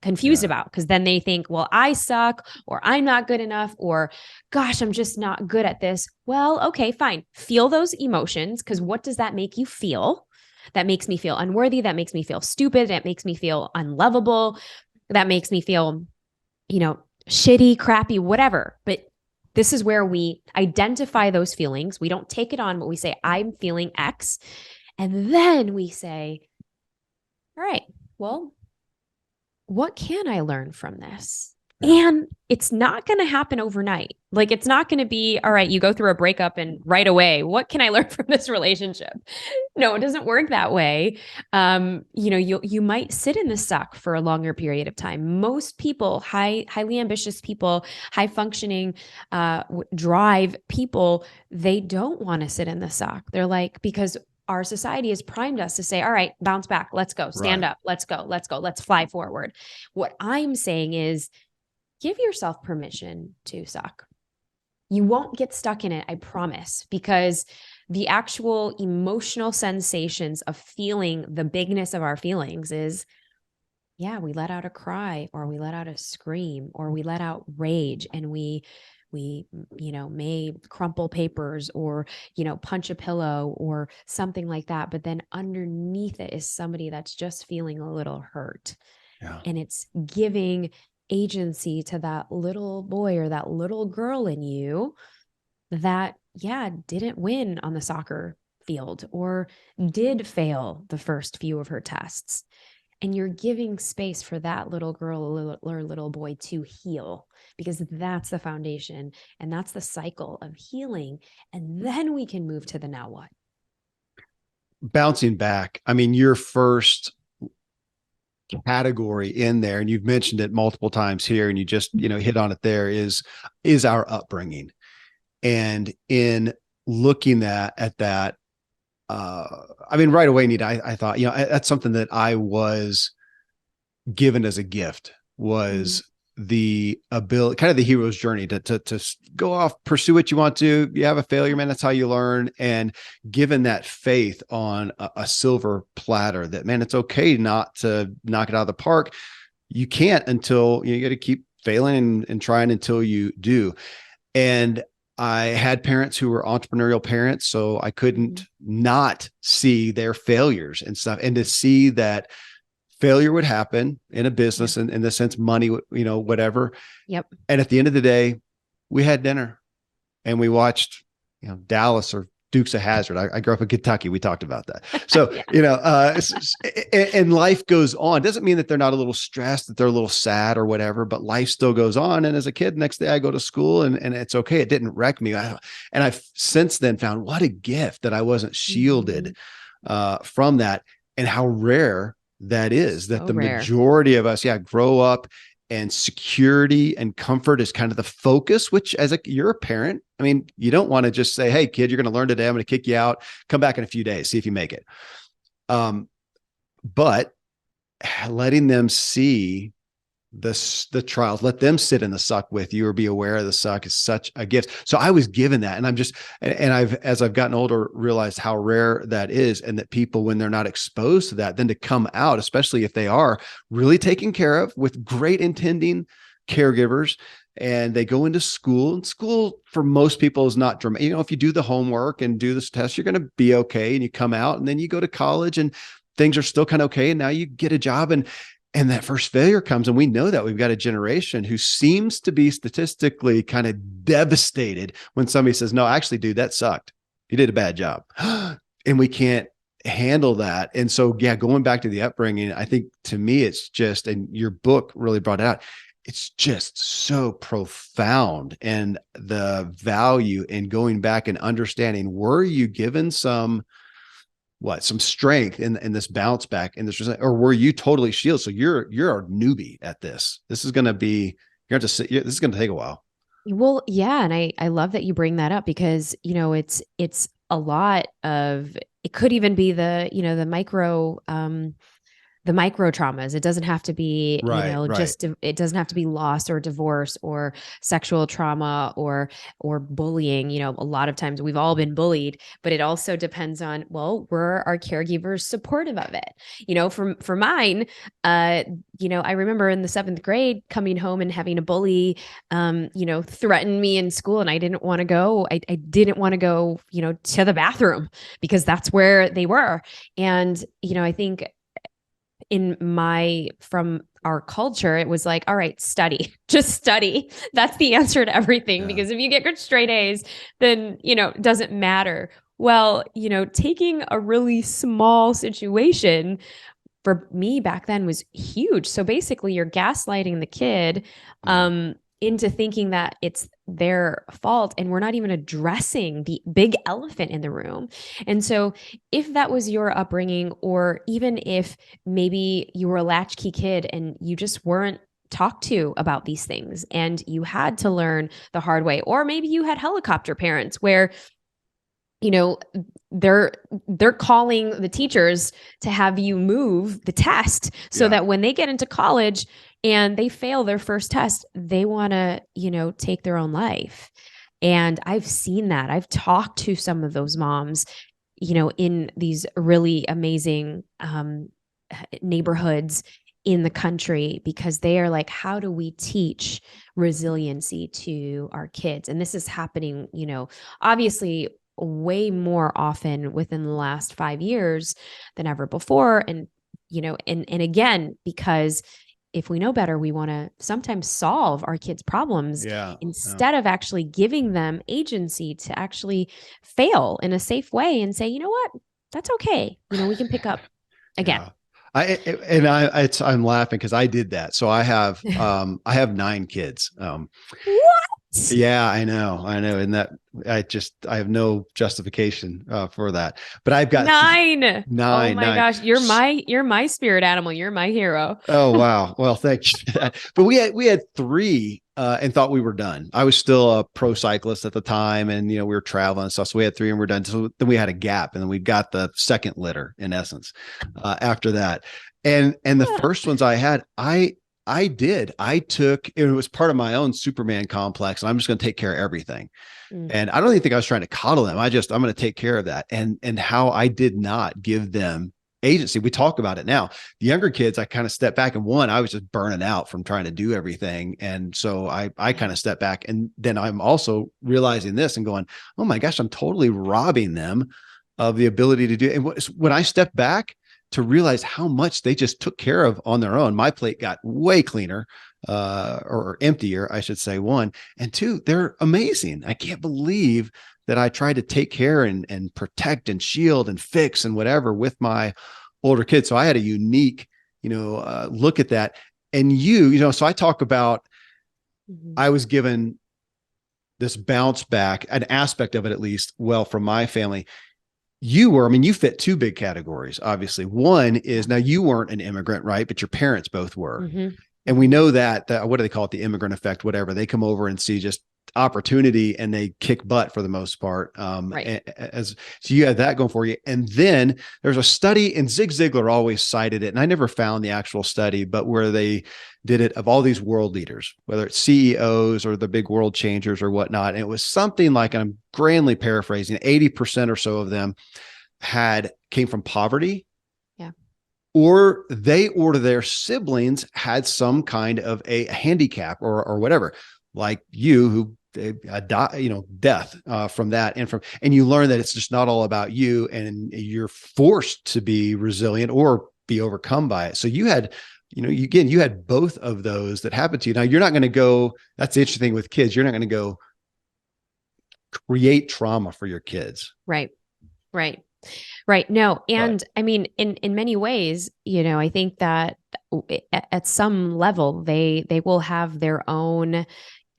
confused about, because then they think, well, I suck, or I'm not good enough, or gosh, I'm just not good at this. Well, okay, fine, feel those emotions, because what does that make you feel? That makes me feel unworthy, that makes me feel stupid, that makes me feel unlovable, that makes me feel shitty, crappy, whatever. But this is where we identify those feelings. We don't take it on, but we say, I'm feeling X. And then we say, all right, well, what can I learn from this? And it's not going to happen overnight. Like, it's not going to be, all right, you go through a breakup and right away, what can I learn from this relationship? No, it doesn't work that way. You might sit in the suck for a longer period of time. Most people, highly ambitious people, high functioning, drive people, they don't want to sit in the suck. They're like, because our society has primed us to say, all right, bounce back, let's go, stand up, let's go, let's fly forward. What I'm saying is, give yourself permission to suck. You won't get stuck in it, I promise, because the actual emotional sensations of feeling the bigness of our feelings is, yeah, we let out a cry, or we let out a scream, or we let out rage, and we may crumple papers, or punch a pillow or something like that. But then underneath it is somebody that's just feeling a little hurt. And it's giving agency to that little boy or that little girl in you that, didn't win on the soccer field, or did fail the first few of her tests. And you're giving space for that little girl or little boy to heal, because that's the foundation and that's the cycle of healing. And then we can move to the now what. Bouncing back, I mean, your first category in there, and you've mentioned it multiple times here, and you just hit on it there, is our upbringing. And in looking at that, I mean, right away, Neeta, I thought, that's something that I was given as a gift, was the ability, kind of the hero's journey to go off, pursue what you want to. You have a failure, man, that's how you learn. And given that faith on a silver platter, that, man, it's okay not to knock it out of the park. You can't until you got to keep failing and trying until you do. And I had parents who were entrepreneurial parents, so I couldn't not see their failures and stuff, and to see that failure would happen in a business, and in the sense, money, whatever. Yep. And at the end of the day, we had dinner and we watched, Dallas or Dukes of Hazzard. I grew up in Kentucky. We talked about that. So, and life goes on. Doesn't mean that they're not a little stressed, that they're a little sad or whatever, but life still goes on. And as a kid, next day I go to school and it's okay. It didn't wreck me. And I've since then found what a gift that I wasn't shielded from that, and how rare that is, that the majority of us, grow up and security and comfort is kind of the focus, which you're a parent. I mean, you don't want to just say, hey, kid, you're going to learn today. I'm going to kick you out. Come back in a few days, see if you make it. But letting them see the trials, let them sit in the suck with you or be aware of the suck, is such a gift. So I was given that. And as I've gotten older, realized how rare that is. And that people, when they're not exposed to that, then to come out, especially if they are really taken care of with great intending caregivers, and they go into school, and school for most people is not dramatic. If you do the homework and do this test, you're going to be okay. And you come out, and then you go to college and things are still kind of okay. And now you get a job, and that first failure comes. And we know that we've got a generation who seems to be statistically kind of devastated when somebody says, no, actually, dude, that sucked. You did a bad job. and we can't handle that. And so, yeah, going back to the upbringing, I think to me, it's just, and your book really brought it out. It's just so profound, and the value in going back and understanding, were you given some strength in this bounce back in this, or were you totally shielded? So you're a newbie at this. This is going to be, you're going to sit, this is going to take a while. Well, yeah, and I love that you bring that up because, it's a lot of, it could even be the micro traumas. It doesn't have to be, Right, right. just, it doesn't have to be loss or divorce or sexual trauma or bullying. A lot of times we've all been bullied, but it also depends on, well, were our caregivers supportive of it? For mine, I remember in the 7th grade coming home and having a bully, threaten me in school, and I didn't want to go. I didn't want to go, to the bathroom because that's where they were. And, I think from our culture, it was like, all right, study, just study. That's the answer to everything. Yeah. Because if you get good straight A's, then, it doesn't matter. Well, taking a really small situation for me back then was huge. So basically, you're gaslighting the kid Yeah. into thinking that it's their fault, and we're not even addressing the big elephant in the room. And so, if that was your upbringing, or even if maybe you were a latchkey kid and you just weren't talked to about these things and you had to learn the hard way, or maybe you had helicopter parents where you know they're calling the teachers to have you move the test so Yeah. that when they get into college and they fail their first test, they want to take their own life. And I've seen that. I've talked to some of those moms in these really amazing neighborhoods in the country, because they are like, how do we teach resiliency to our kids? And this is happening obviously way more often within the last 5 years than ever before. And and again, because if we know better, we want to sometimes solve our kids' problems Yeah. Yeah. instead of actually giving them agency to actually fail in a safe way and say, you know what, that's okay, we can pick up again. Yeah. I'm laughing because I did that. So I have 9 kids. What? Yeah, I know. And that, I have no justification for that, but I've got 9. Oh nine, my nine. gosh, you're my spirit animal. You're my hero. Oh wow. Well, thank you for that. But we had 3 and thought we were done. I was still a pro cyclist at the time, and we were traveling and stuff. So we had 3 and we're done. So then we had a gap, and then we got the second litter in essence after that. And the first ones I had, I took, it was part of my own Superman complex, and I'm just going to take care of everything. Mm. And I don't even think I was trying to coddle them. I'm going to take care of that. And how I did not give them agency. We talk about it now. The younger kids, I kind of stepped back, and one, I was just burning out from trying to do everything. And so I kind of stepped back, and then I'm also realizing this and going, oh my gosh, I'm totally robbing them of the ability to do it. And when I stepped back to realize how much they just took care of on their own, my plate got way cleaner, or emptier, I should say. 1 and 2, they're amazing. I can't believe that I tried to take care and protect and shield and fix and whatever with my older kids. So I had a unique, look at that. And so I talk about, Mhm. I was given this bounce back, an aspect of it, at least, well, from my family. You fit 2 big categories, obviously. One is, now you weren't an immigrant, right? But your parents both were. Mhm. And we Mhm. know that, what do they call it? The immigrant effect, whatever. They come over and see just opportunity, and they kick butt for the most part. Right. So you had that going for you. And then there's a study, and Zig Ziglar always cited it, and I never found the actual study, but where they did it of all these world leaders, whether it's CEOs or the big world changers or whatnot. And it was something like, and I'm grandly paraphrasing, 80% or so of them came from poverty, Yeah. or their siblings had some kind of a handicap or whatever, like you, who death from that, and you learn that it's just not all about you, and you're forced to be resilient or be overcome by it. So you had, you had both of those that happened to you. Now you're not going to go. That's the interesting thing with kids. You're not going to go create trauma for your kids. Right. Right. Right. No. But And I mean, in many ways, I think that at some level they will have their own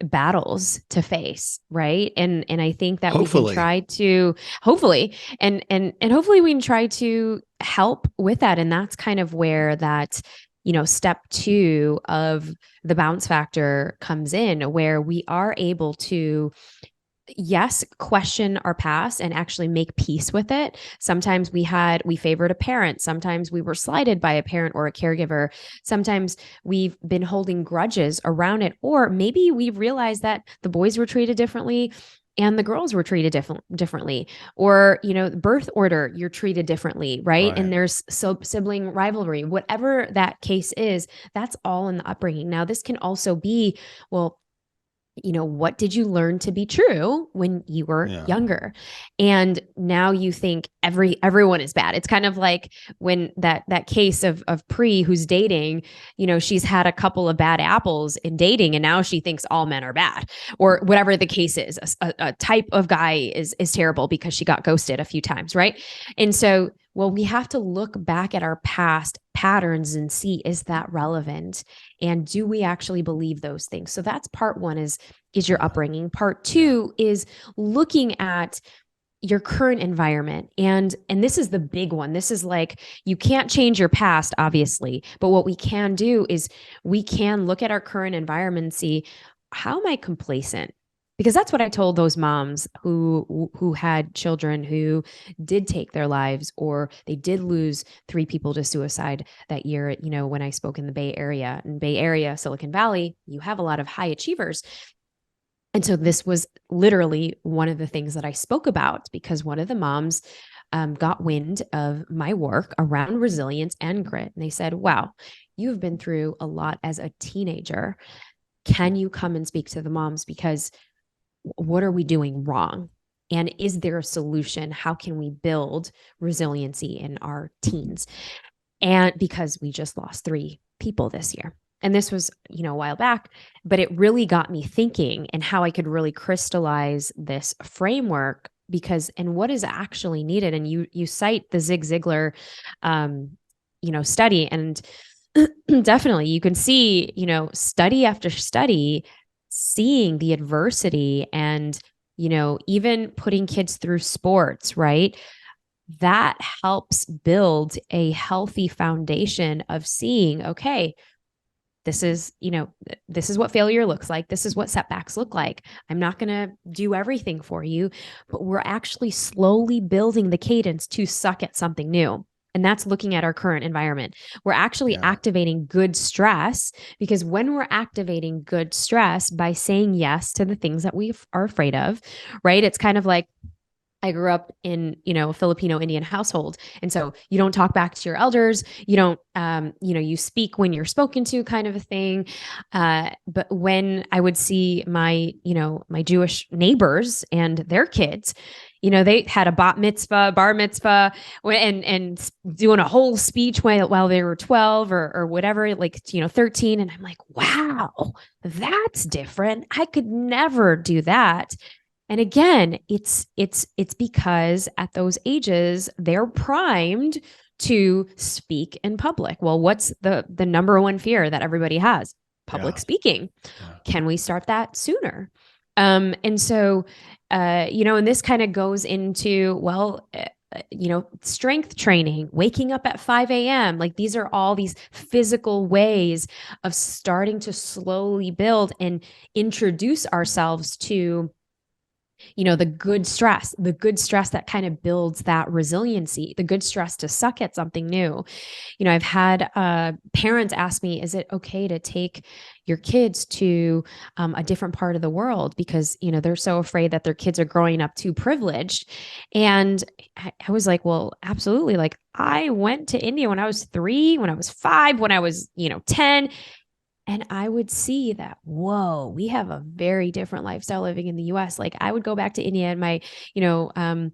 battles to face, right? And I think that we can hopefully, try to hopefully and hopefully we can try to help with that. And that's kind of where that step two of the bounce factor comes in, where we are able to, yes, question our past and actually make peace with it. Sometimes we favored a parent, sometimes we were slighted by a parent or a caregiver, sometimes we've been holding grudges around it, or maybe we realized that the boys were treated differently and the girls were treated differently, or birth order, you're treated differently, right? And right. there's sibling rivalry, whatever that case is. That's all in the upbringing. Now this can also be, well, what did you learn to be true when you were Yeah. younger? And now you think everyone is bad. It's kind of like when that case of Pre, who's dating, she's had a couple of bad apples in dating, and now she thinks all men are bad, or whatever the case is. A type of guy is terrible because she got ghosted a few times, right? And so, well, we have to look back at our past patterns and see, is that relevant? And do we actually believe those things? So that's part one, is your Yeah. upbringing. Part Yeah. two is looking at your current environment. And this is the big one. This is like, you can't change your past, obviously, but what we can do is we can look at our current environment and see, how am I complacent? Because that's what I told those moms who had children who did take their lives, or they did lose 3 people to suicide that year. When I spoke in the Bay Area, Silicon Valley, you have a lot of high achievers. And so this was literally one of the things that I spoke about, because one of the moms got wind of my work around resilience and grit. And they said, wow, you've been through a lot as a teenager. Can you come and speak to the moms? Because what are we doing wrong? And is there a solution? How can we build resiliency in our teens? And because we just lost 3 people this year. And this was, a while back, but it really got me thinking and how I could really crystallize this framework, because, and what is actually needed. And you cite the Zig Ziglar, study, and definitely you can see, study after study, seeing the adversity and, even putting kids through sports, right? That helps build a healthy foundation of seeing, okay, this is, this is what failure looks like. This is what setbacks look like. I'm not going to do everything for you, but we're actually slowly building the cadence to suck at something new. And that's looking at our current environment. We're actually Yeah. activating good stress, because when we're activating good stress by saying yes to the things that we are afraid of, right? It's kind of like, I grew up in, a Filipino Indian household. And so you don't talk back to your elders. You don't, you speak when you're spoken to, kind of a thing. But when I would see my Jewish neighbors and their kids, they had a bat mitzvah, bar mitzvah, and doing a whole speech while they were 12 or whatever, like, 13. And I'm like, wow, that's different. I could never do that. And again, it's because at those ages they're primed to speak in public. Well, what's the number one fear that everybody has? Public Yeah. speaking. Yeah. Can we start that sooner? And so, and this kind of goes into, well, strength training, waking up at 5 a.m. Like, these are all these physical ways of starting to slowly build and introduce ourselves to, the good stress that kind of builds that resiliency, the good stress to suck at something new. I've had parents ask me, is it okay to take your kids to a different part of the world, because, they're so afraid that their kids are growing up too privileged. And I was like, well, absolutely. Like, I went to India when I was 3, when I was 5, when I was, 10. And I would see that, whoa, we have a very different lifestyle living in the US. Like I would go back to India and my, you know, and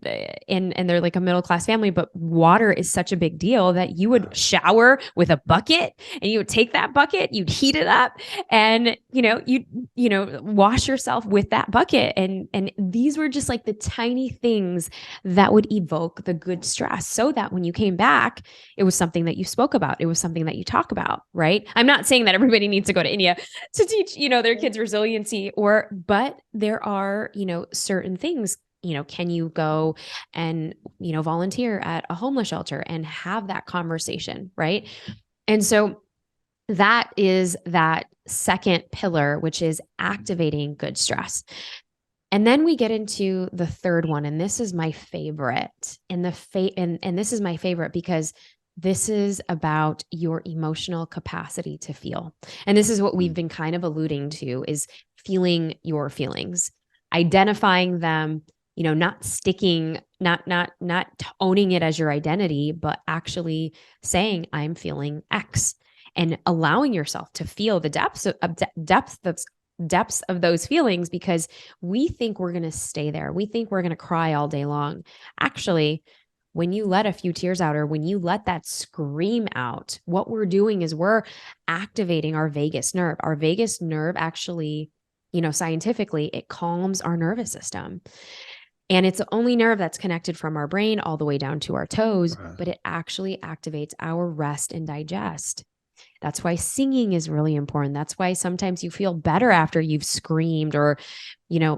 they're like a middle class family, but water is such a big deal that you would shower with a bucket and you would take that bucket, you'd heat it up and, you wash yourself with that bucket. And these were just like the tiny things that would evoke the good stress so that when you came back, it was something that you spoke about. It was something that you talk about, right? I'm not saying that everybody needs to go to India to teach, their kids resiliency but there are, certain things, can you go and, volunteer at a homeless shelter and have that conversation, right? And so that is that second pillar, which is activating good stress. And then we get into the third one, and this is my favorite. And this is my favorite because this is about your emotional capacity to feel. And this is what we've been kind of alluding to is feeling your feelings, identifying them, not sticking, not owning it as your identity, but actually saying I'm feeling X and allowing yourself to feel the depths of those feelings, because we think we're going to stay there. We think we're going to cry all day long. Actually, when you let a few tears out or when you let that scream out, what we're doing is we're activating our vagus nerve. Our vagus nerve actually, scientifically, it calms our nervous system. And it's the only nerve that's connected from our brain all the way down to our toes, but it actually activates our rest and digest. That's why singing is really important. That's why sometimes you feel better after you've screamed or,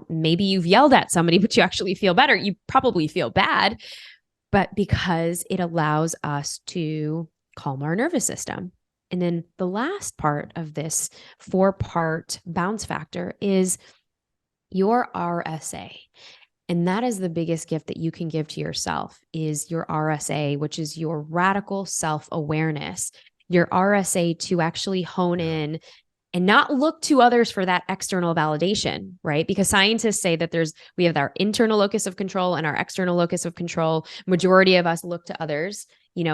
maybe you've yelled at somebody, but you actually feel better. You probably feel bad, but because it allows us to calm our nervous system. And then the last part of this 4-part bounce factor is your RSA. And that is the biggest gift that you can give to yourself is your RSA, which is your radical self-awareness, your RSA to actually hone in and not look to others for that external validation, right? Because scientists say that we have our internal locus of control and our external locus of control. Majority of us look to others,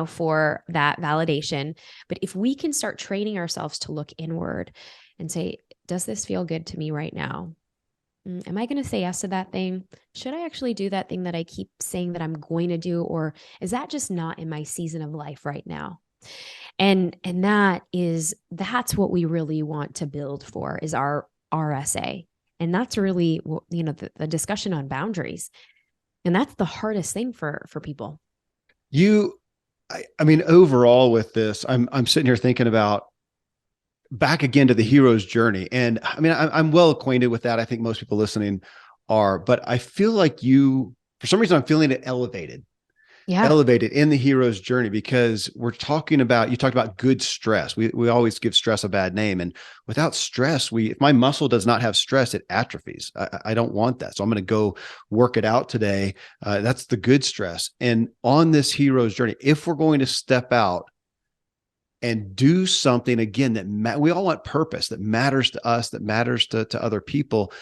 for that validation. But if we can start training ourselves to look inward and say, does this feel good to me right now? Am I going to say yes to that thing? Should I actually do that thing that I keep saying that I'm going to do? Or is that just not in my season of life right now? And that's what we really want to build for is our RSA. And that's really, the discussion on boundaries. And that's the hardest thing for people. I mean, overall with this, I'm sitting here thinking about back again to the hero's journey. And I mean, I'm well acquainted with that. I think most people listening are, but I feel like for some reason, I'm feeling it elevated Yeah. in the hero's journey, because you talked about good stress. We always give stress a bad name. And without stress, if my muscle does not have stress, it atrophies. I don't want that. So I'm going to go work it out today. That's the good stress. And on this hero's journey, if we're going to step out and do something again we all want purpose that matters to us, that matters to other people,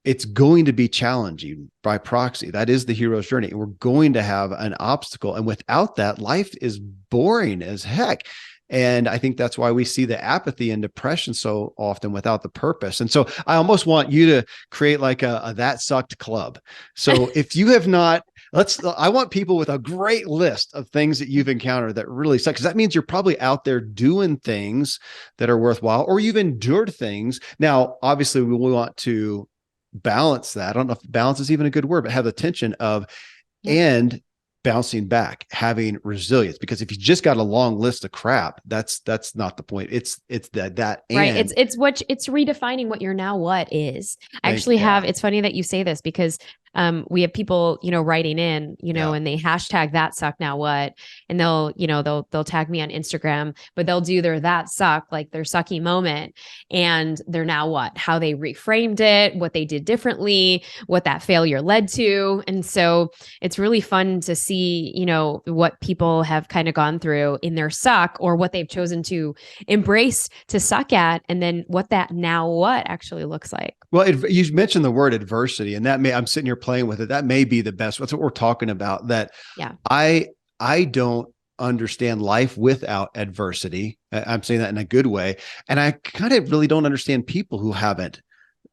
it's going to be challenging by proxy. That is the hero's journey. And we're going to have an obstacle. And without that, life is boring as heck. And I think that's why we see the apathy and depression so often without the purpose. And so I almost want you to create like a that sucked club. So if you have not, I want people with a great list of things that you've encountered that really suck, because that means you're probably out there doing things that are worthwhile, or you've endured things. Now, obviously we want to balance that. I don't know if balance is even a good word, but have the tension of, and bouncing back, having resilience. Because if you just got a long list of crap, that's not the point. It's that right. It's redefining what your now what is. I actually have, it's funny that you say this because we have people, writing in, and they hashtag that suck now what, and they'll tag me on Instagram, but they'll do their that suck, like their sucky moment and their now what, how they reframed it, what they did differently, what that failure led to. And so it's really fun to see, what people have kind of gone through in their suck or what they've chosen to embrace to suck at, and then what that now what actually looks like. Well, you mentioned the word adversity, and I'm sitting here playing with it. That may be the best. That's what we're talking about. That I don't understand life without adversity. I'm saying that in a good way. And I kind of really don't understand people who haven't.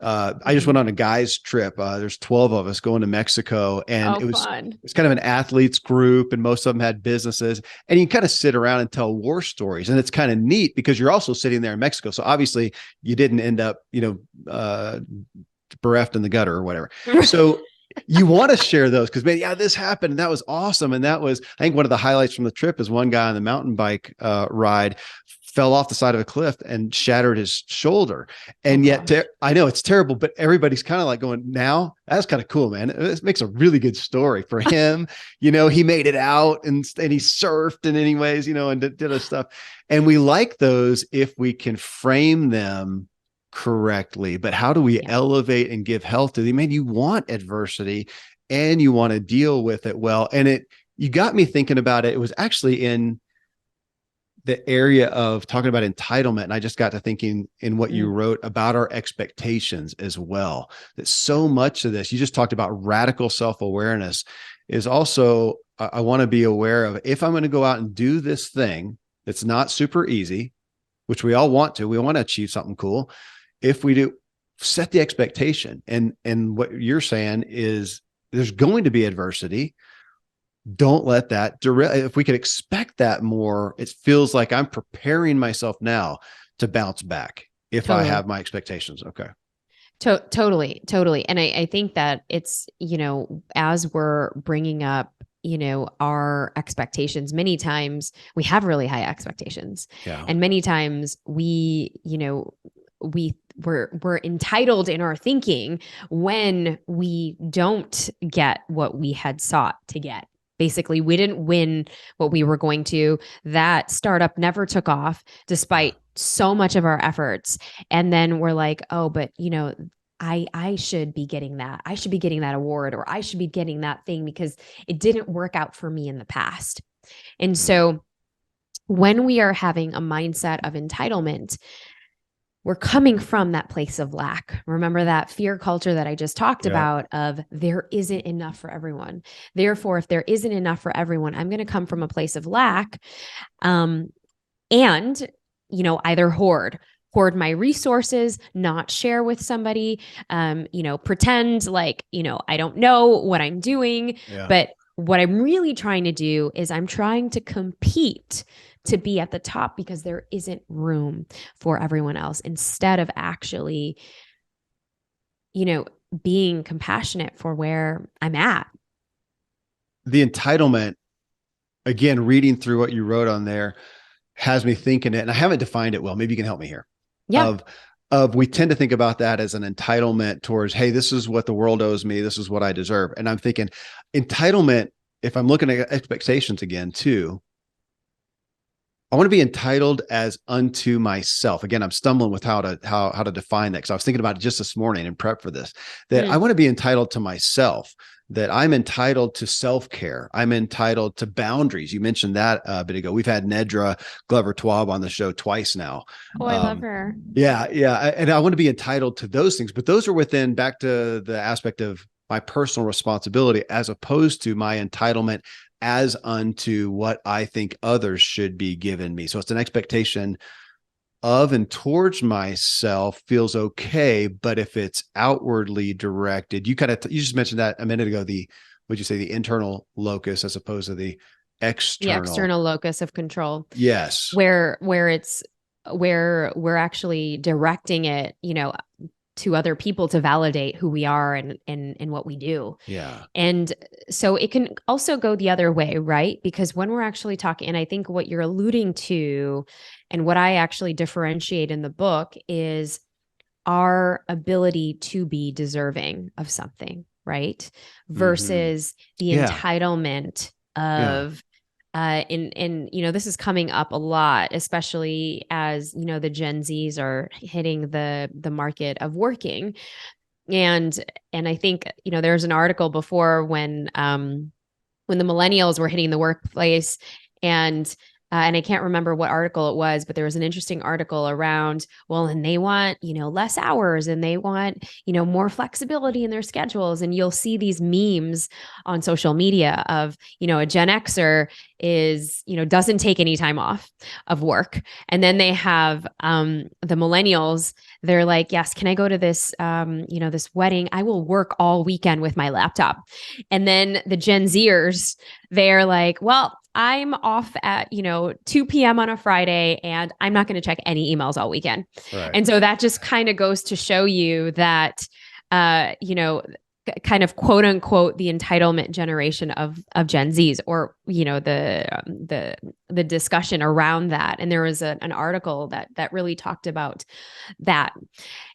I just Mhm. went on a guys trip. There's 12 of us going to Mexico, and Oh, fun. it's kind of an athletes group, and most of them had businesses. And you kind of sit around and tell war stories, and it's kind of neat because you're also sitting there in Mexico. So obviously, you didn't end up, bereft in the gutter or whatever. So you want to share those because, man, yeah, this happened and that was awesome. And that was, I think, one of the highlights from the trip is one guy on the mountain bike ride fell off the side of a cliff and shattered his shoulder. Oh And yet, gosh. I know it's terrible, but everybody's kind of like going, now that's kind of cool, man. It makes a really good story for him. He made it out and he surfed in anyways, and did other stuff. And we like those if we can frame them correctly. But how do we Yeah. elevate and give health to them? Man, you want adversity and you want to deal with it well. And you got me thinking about it. It was actually in the area of talking about entitlement. And I just got to thinking in what you wrote about our expectations as well, that so much of this, you just talked about radical self-awareness, is also, I want to be aware of, if I'm going to go out and do this thing that's not super easy, which we all want to, we want to achieve something cool. If we do, set the expectation. And what you're saying is there's going to be adversity. Don't let that direct. If we could expect that more, it feels like I'm preparing myself now to bounce back if I Totally. have my expectations. Okay. Totally. And I think that it's, as we're bringing up, our expectations, many times we have really high expectations. Yeah. And many times we're entitled in our thinking when we don't get what we had sought to get. Basically, we didn't win what we were going to. That startup never took off despite so much of our efforts. And then we're like, oh, but I should be getting that. I should be getting that award, or I should be getting that thing because it didn't work out for me in the past. And so when we are having a mindset of entitlement, we're coming from that place of lack. Remember that fear culture that I just talked about of there isn't enough for everyone. Therefore, if there isn't enough for everyone, I'm going to come from a place of lack. And, either hoard my resources, not share with somebody, pretend like, I don't know what I'm doing. Yeah. But what I'm really trying to do is I'm trying to compete to be at the top because there isn't room for everyone else, instead of actually, being compassionate for where I'm at. The entitlement, again, reading through what you wrote on there has me thinking it, and I haven't defined it well. Maybe you can help me here. Yeah. Of we tend to think about that as an entitlement towards, hey, this is what the world owes me, this is what I deserve. And I'm thinking entitlement, if I'm looking at expectations again too, I want to be entitled as unto myself. Again, I'm stumbling with how to define that, because I was thinking about it just this morning in prep for this, that I want to be entitled to myself, that I'm entitled to self-care. I'm entitled to boundaries. You mentioned that a bit ago. We've had Nedra Glover Twab on the show twice now. Oh, I love her. Yeah. And I want to be entitled to those things, but those are within, back to the aspect of my personal responsibility, as opposed to my entitlement as unto what I think others should be given me. So it's an expectation of and towards myself feels okay, but if it's outwardly directed, you just mentioned that a minute ago, would you say the internal locus as opposed to the external locus of control. Yes. Where it's where we're actually directing it, to other people to validate who we are and what we do. Yeah. And so it can also go the other way, right? Because when we're actually talking, and I think what you're alluding to and what I actually differentiate in the book is our ability to be deserving of something, right? Versus the entitlement of and this is coming up a lot, especially as the Gen Zs are hitting the market of working. And I think there's an article before when the millennials were hitting the workplace, and and I can't remember what article it was, but there was an interesting article around, well, and they want, less hours and they want, more flexibility in their schedules. And you'll see these memes on social media of, a Gen Xer is, doesn't take any time off of work. And then they have the millennials, they're like, yes, can I go to this, this wedding? I will work all weekend with my laptop. And then the Gen Zers, they're like, well, I'm off at, 2 p.m. on a Friday and I'm not going to check any emails all weekend. Right. And so that just kind of goes to show you that, kind of quote unquote the entitlement generation of Gen Zs, or the discussion around that. And there was an article that really talked about that.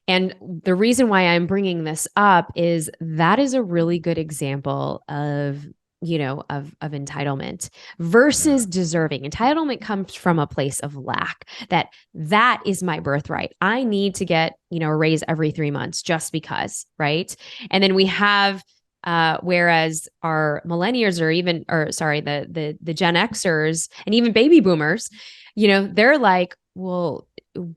And the reason why I'm bringing this up is that is a really good example of of entitlement versus deserving. Entitlement comes from a place of lack, that is my birthright. I need to get, a raise every 3 months just because, right? And then we have whereas our millennials the Gen Xers and even baby boomers, they're like, well,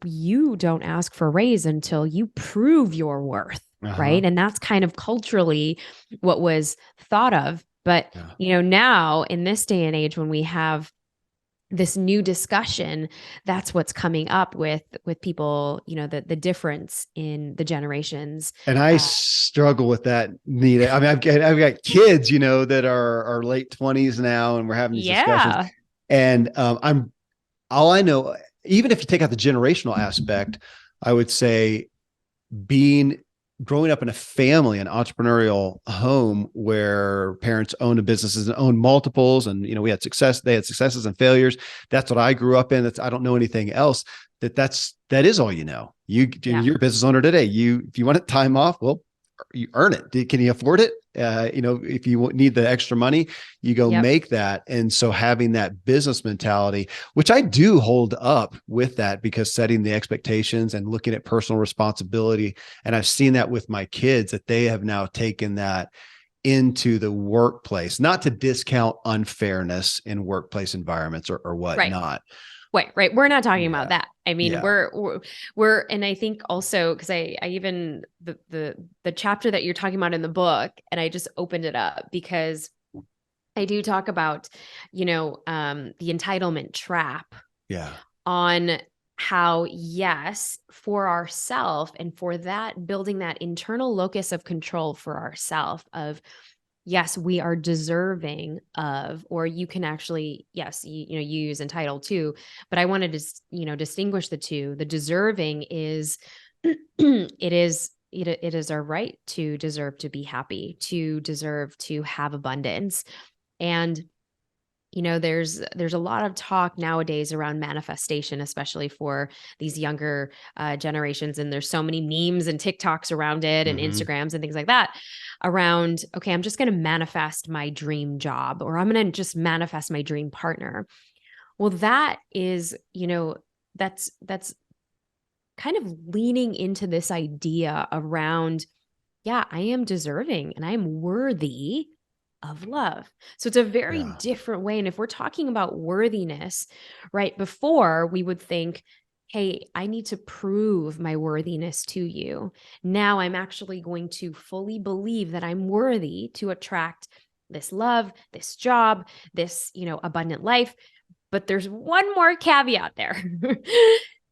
you don't ask for raise until you prove your worth, right? And that's kind of culturally what was thought of. But, now in this day and age, when we have this new discussion, that's what's coming up with people, the difference in the generations. And I struggle with that, Neeta. I mean, I've got kids, that are late 20s now, and we're having these discussions. And I'm all I know, even if you take out the generational aspect, I would say growing up in a family, an entrepreneurial home where parents owned businesses and owned multiples. And, we had success, they had successes and failures. That's what I grew up in. I don't know anything else. That is all, you're a business owner today. If you want time off, well, you earn it. Can you afford it? If you need the extra money, you go make that. And so having that business mentality, which I do hold up with that, because setting the expectations and looking at personal responsibility. And I've seen that with my kids, that they have now taken that into the workplace, not to discount unfairness in workplace environments or whatnot. Right. We're not talking about that. I mean, we're, and I think also, because I even the chapter that you're talking about in the book, and I just opened it up because I do talk about, the entitlement trap. On how, yes, for ourself and for that, building that internal locus of control for ourself of, yes, we are deserving of, or you can actually, yes, you use entitled to, but I wanted to, distinguish the two. The deserving is, it is our right to deserve to be happy, to deserve to have abundance. And, there's a lot of talk nowadays around manifestation, especially for these younger generations. And there's so many memes and TikToks around it and Instagrams and things like that around, okay, I'm just going to manifest my dream job, or I'm going to just manifest my dream partner. Well, that is, that's kind of leaning into this idea around, yeah, I am deserving and I'm worthy of love. So it's a very different way. And if we're talking about worthiness, right, before we would think, hey, I need to prove my worthiness to you. Now I'm actually going to fully believe that I'm worthy to attract this love, this job, this, abundant life. But there's one more caveat there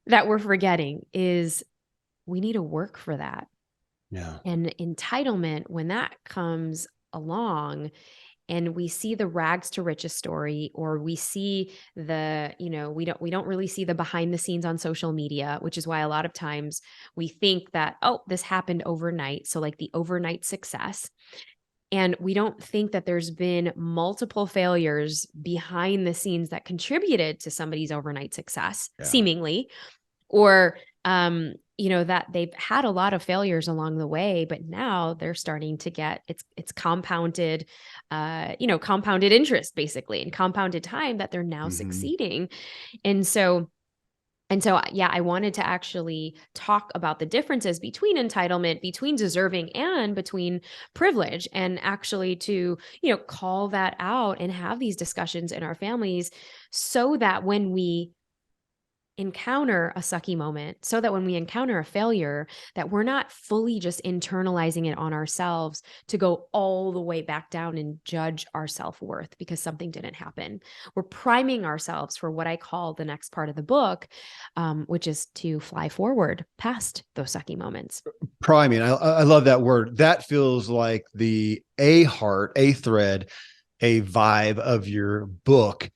that we're forgetting is we need to work for that. And entitlement, when that comes along and we see the rags to riches story, or we see the, we don't really see the behind the scenes on social media, which is why a lot of times we think that, oh, this happened overnight. So like the overnight success. And we don't think that there's been multiple failures behind the scenes that contributed to somebody's overnight success, seemingly, or, that they've had a lot of failures along the way, but now they're starting to get it's compounded, compounded interest basically, and compounded time that they're now succeeding. And so And so, yeah, I wanted to actually talk about the differences between entitlement, between deserving, and between privilege, and actually to, call that out and have these discussions in our families so that when we encounter a sucky moment, so that when we encounter a failure, that we're not fully just internalizing it on ourselves to go all the way back down and judge our self-worth because something didn't happen. We're priming ourselves for what I call the next part of the book, which is to fly forward past those sucky moments. Priming. I love that word. That feels like the a thread, a vibe of your book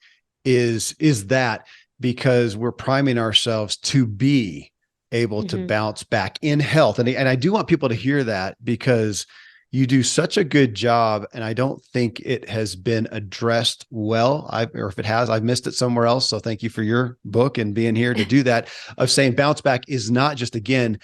is that, because we're priming ourselves to be able to Mm-hmm. bounce back in health. And I do want people to hear that, because you do such a good job. And I don't think it has been addressed well. Or if it has, I've missed it somewhere else. So thank you for your book and being here to do that, of saying bounce back is not just, again,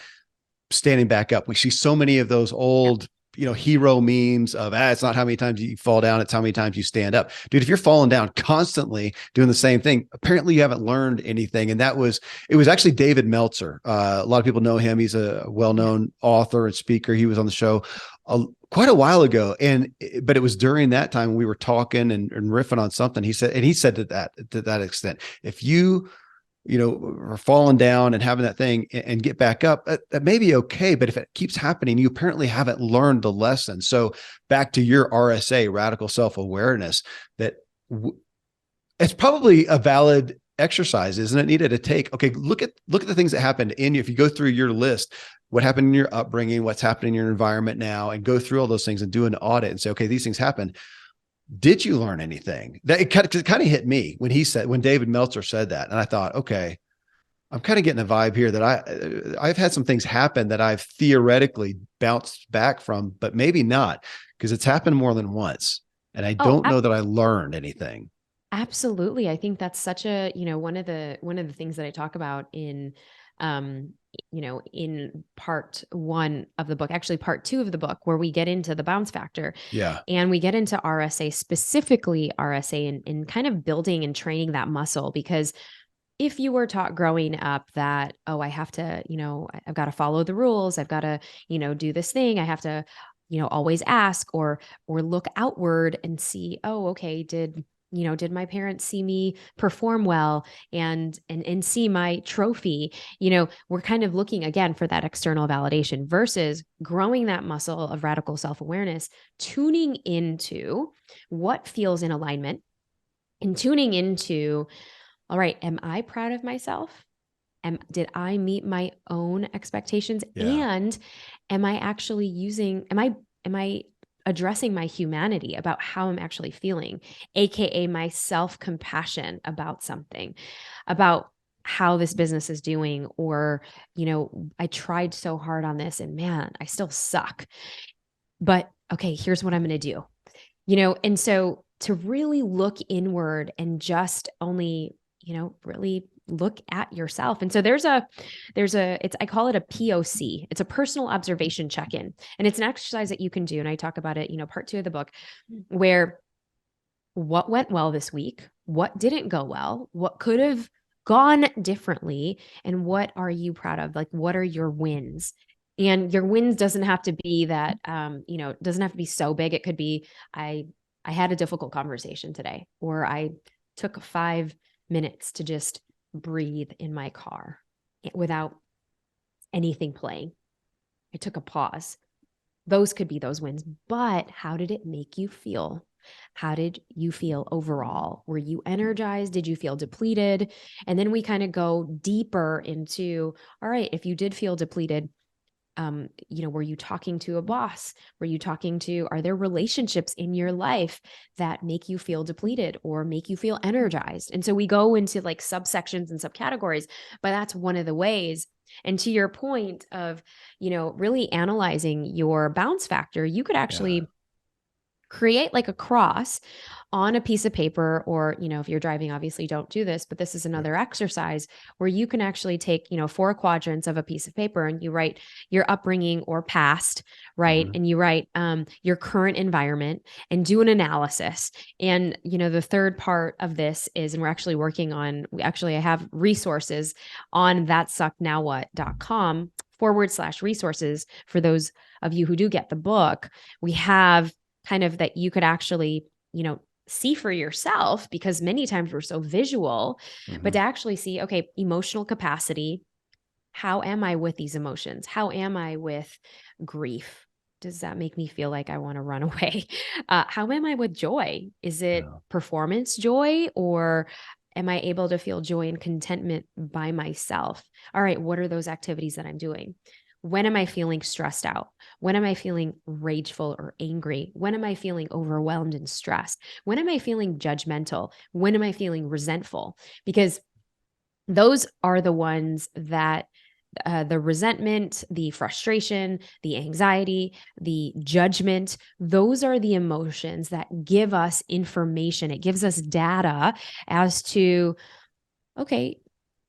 standing back up. We see so many of those Yeah. old, hero memes of, it's not how many times you fall down, it's how many times you stand up. Dude, if you're falling down constantly doing the same thing, apparently you haven't learned anything. And it was actually David Meltzer. A lot of people know him. He's a Yeah. well-known author and speaker. He was on the show quite a while ago. But it was during that time we were talking and riffing on something. He said to that extent, if you or falling down and having that thing and get back up, that may be okay. But if it keeps happening, you apparently haven't learned the lesson. So back to your RSA, radical self-awareness, that it's probably a valid exercise, isn't it? Needed to take, okay, look at the things that happened in you. If you go through your list, what happened in your upbringing, what's happening in your environment now, and go through all those things and do an audit and say, okay, these things happened. Did you learn anything? That it kind of hit me when David Meltzer said that. And I thought, okay, I'm kind of getting a vibe here that I've had some things happen that I've theoretically bounced back from, but maybe not, because it's happened more than once. And I Oh, don't know that I learned anything. absolutely. I think that's such a, one of the things that I talk about um, in part one of the book, actually part two of the book, where we get into the bounce factor Yeah. and we get into RSA, specifically RSA, and kind of building and training that muscle. Because if you were taught growing up that, oh, I have to, I've got to follow the rules, I've got to, do this thing, I have to, always ask or look outward and see, oh, okay, did my parents see me perform well and see my trophy? We're kind of looking again for that external validation versus growing that muscle of radical self-awareness, tuning into what feels in alignment and tuning into, all right, am I proud of myself? Did I meet my own expectations? Yeah. And am I addressing my humanity about how I'm actually feeling, AKA my self-compassion about something, about how this business is doing, or, I tried so hard on this and man, I still suck. But okay, here's what I'm going to do. And so to really look inward and just only, really look at yourself. And so I call it a POC. It's a personal observation check-in. And it's an exercise that you can do. And I talk about it, part two of the book, where what went well this week, what didn't go well, what could have gone differently, and what are you proud of? Like, what are your wins? And your wins doesn't have to be that, doesn't have to be so big. It could be, I had a difficult conversation today, or I took 5 minutes to just breathe in my car without anything playing. I took a pause. Those could be those wins. But how did it make you feel? How did you feel overall? Were you energized? Did you feel depleted? And then we kind of go deeper into, all right, if you did feel depleted, were you talking to a boss? Are there relationships in your life that make you feel depleted or make you feel energized? And so we go into like subsections and subcategories, but that's one of the ways. And to your point of, really analyzing your bounce factor, you could Yeah. actually create like a cross on a piece of paper, or, if you're driving, obviously don't do this, but this is Yeah. another exercise where you can actually take, 4 quadrants of a piece of paper, and you write your upbringing or past, right? Mhm. And you write your current environment and do an analysis. And, the third part of this is, and we're actually working on, I have resources on thatsucknowwhat.com/resources for those of you who do get the book. We have kind of that you could actually, see for yourself, because many times we're so visual, but Mhm. to actually see, okay, emotional capacity. How am I with these emotions? How am I with grief? Does that make me feel like I want to run away? How am I with joy? Is it Yeah. performance joy, or am I able to feel joy and contentment by myself? All right, what are those activities that I'm doing? When am I feeling stressed out? When am I feeling rageful or angry? When am I feeling overwhelmed and stressed? When am I feeling judgmental? When am I feeling resentful? Because those are the ones that the resentment, the frustration, the anxiety, the judgment, those are the emotions that give us information. It gives us data as to, okay,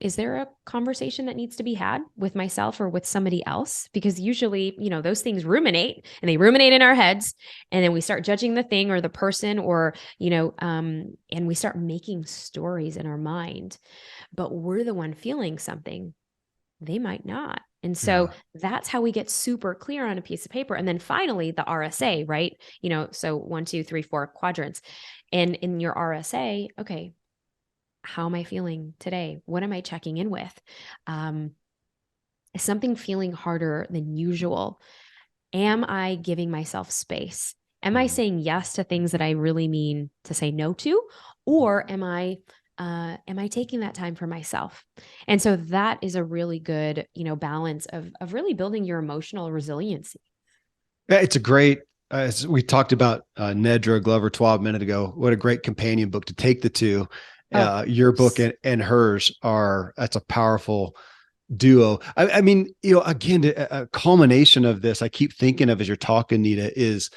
is there a conversation that needs to be had with myself or with somebody else? Because usually, those things ruminate, and they ruminate in our heads. And then we start judging the thing or the person, or, and we start making stories in our mind. But we're the one feeling something. They might not. And so Yeah. that's how we get super clear on a piece of paper. And then finally, the RSA, right? So 1, 2, 3, 4 quadrants. And in your RSA, okay, how am I feeling today? What am I checking in with? Um, is something feeling harder than usual? Am I giving myself space? Am I Mhm. saying yes to things that I really mean to say no to? Or am I taking that time for myself? And so that is a really good, balance of really building your emotional resiliency. Yeah, it's a great. As we talked about Nedra Glover 12 minutes ago. What a great companion book to take the two. Oh, Your book and hers are that's a powerful duo. I mean, again, a culmination of this I keep thinking of as you're talking, Neeta, is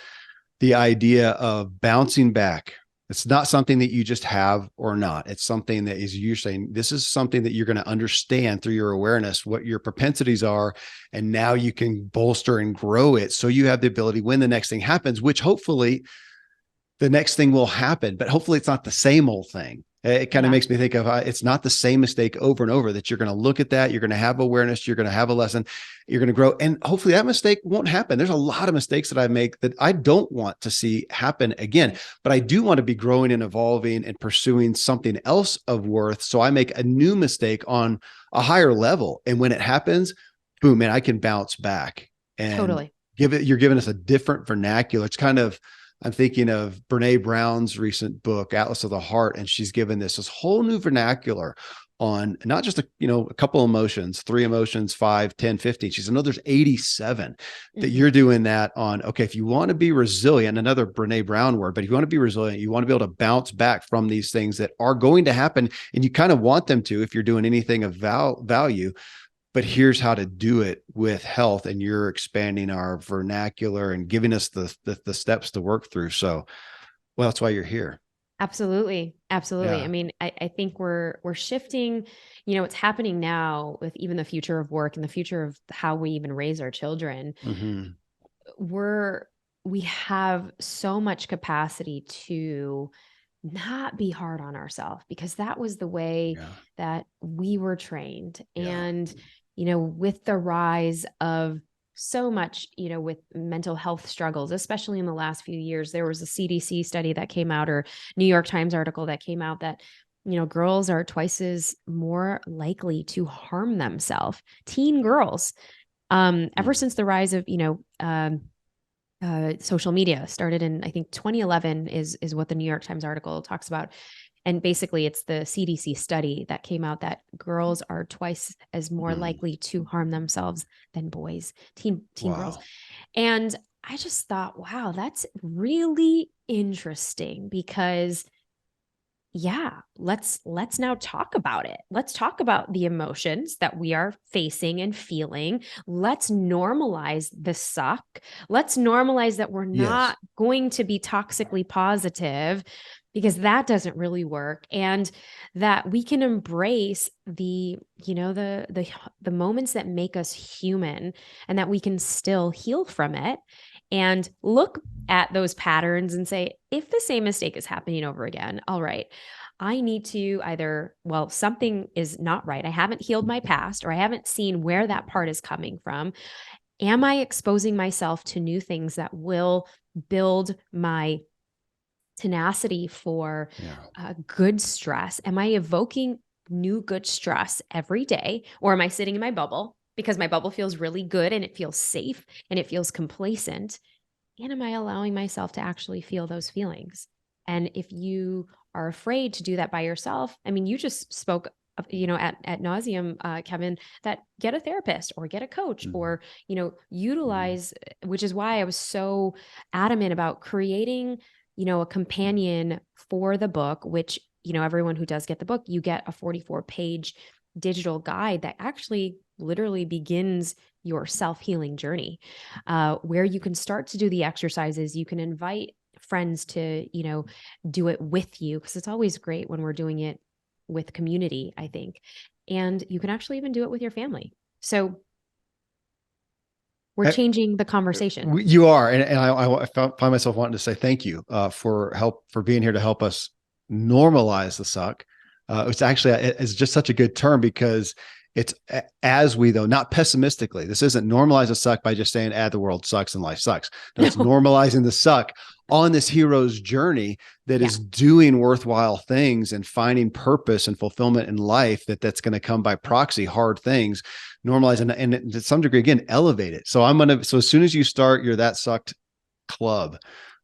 the idea of bouncing back. It's not something that you just have or not. It's something that is you're saying this is something that you're going to understand through your awareness, what your propensities are. And now you can bolster and grow it. So you have the ability when the next thing happens, which hopefully the next thing will happen, but hopefully it's not the same old thing. It kind of yeah, makes me think of it's not the same mistake over and over, that you're going to look at that. You're going to have awareness. You're going to have a lesson. You're going to grow. And hopefully that mistake won't happen. There's a lot of mistakes that I make that I don't want to see happen again, but I do want to be growing and evolving and pursuing something else of worth. So I make a new mistake on a higher level. And when it happens, boom, man, I can bounce back and totally. you're giving us a different vernacular. It's kind of, I'm thinking of Brene Brown's recent book, Atlas of the Heart, and she's given this whole new vernacular on not just a couple emotions, 3 emotions, 5, 10, 15. She said, no, there's 87 that Mm-hmm. you're doing that on. Okay, if you want to be resilient, another Brene Brown word, but if you want to be resilient, you want to be able to bounce back from these things that are going to happen, and you kind of want them to if you're doing anything of value, but here's how to do it with health, and you're expanding our vernacular and giving us the steps to work through. So well, that's why you're here. Absolutely. Absolutely. I Yeah. mean, I think we're shifting, what's happening now with even the future of work and the future of how we even raise our children. Mm-hmm. we're we have so much capacity to not be hard on ourselves, because that was the way Yeah. that we were trained. Yeah. And with the rise of so much, with mental health struggles, especially in the last few years, there was a CDC study that came out, or New York Times article that came out, that girls are twice as more likely to harm themselves, teen girls, ever Mm. since the rise of social media started in, I think, 2011 is what the New York Times article talks about. And basically it's the CDC study that came out that girls are twice as more Mm. likely to harm themselves than boys, teen girls. Wow. And I just thought, wow, that's really interesting, because yeah, let's now talk about it. Let's talk about the emotions that we are facing and feeling. Let's normalize the suck. Let's normalize that we're Yes. not going to be toxically positive, because that doesn't really work, and that we can embrace the moments that make us human, and that we can still heal from it, and look at those patterns and say, if the same mistake is happening over again, all right, I need to either, well, something is not right. I haven't healed my past, or I haven't seen where that part is coming from. Am I exposing myself to new things that will build my tenacity for Yeah. good stress? Am I evoking new good stress every day? Or am I sitting in my bubble because my bubble feels really good and it feels safe and it feels complacent? And am I allowing myself to actually feel those feelings? And if you are afraid to do that by yourself, I mean, you just spoke of, at nauseum, Kevin, that get a therapist or get a coach, Mm-hmm. or, utilize, which is why I was so adamant about creating, a companion for the book, which, everyone who does get the book, you get a 44-page digital guide that actually literally begins your self-healing journey, where you can start to do the exercises. You can invite friends to, do it with you, because it's always great when we're doing it with community, I think. And you can actually even do it with your family. So we're changing the conversation. You are, and I find myself wanting to say thank you for being here to help us normalize the suck. It's just such a good term, because it's, as we, though, not pessimistically. This isn't normalize the suck by just saying, the world sucks and life sucks. No, it's No. normalizing the suck on this hero's journey that Yeah. is doing worthwhile things and finding purpose and fulfillment in life, that's going to come by proxy, hard things. Normalize and to some degree, again, elevate it. So so as soon as you start your That Sucked club,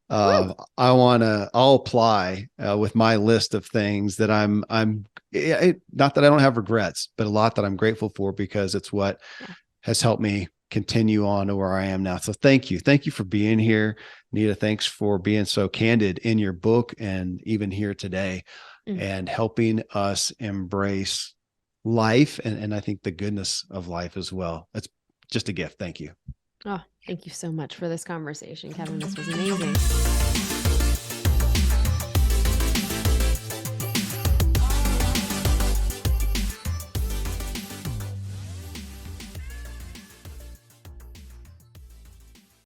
Woo. I'll apply with my list of things that not that I don't have regrets, but a lot that I'm grateful for, because it's what Yeah. has helped me continue on to where I am now. So thank you. Thank you for being here, Neeta. Thanks for being so candid in your book and even here today, Mm. and helping us embrace life, and I think the goodness of life as well. That's just a gift. Thank you. Oh, thank you so much for this conversation, Kevin. This was amazing.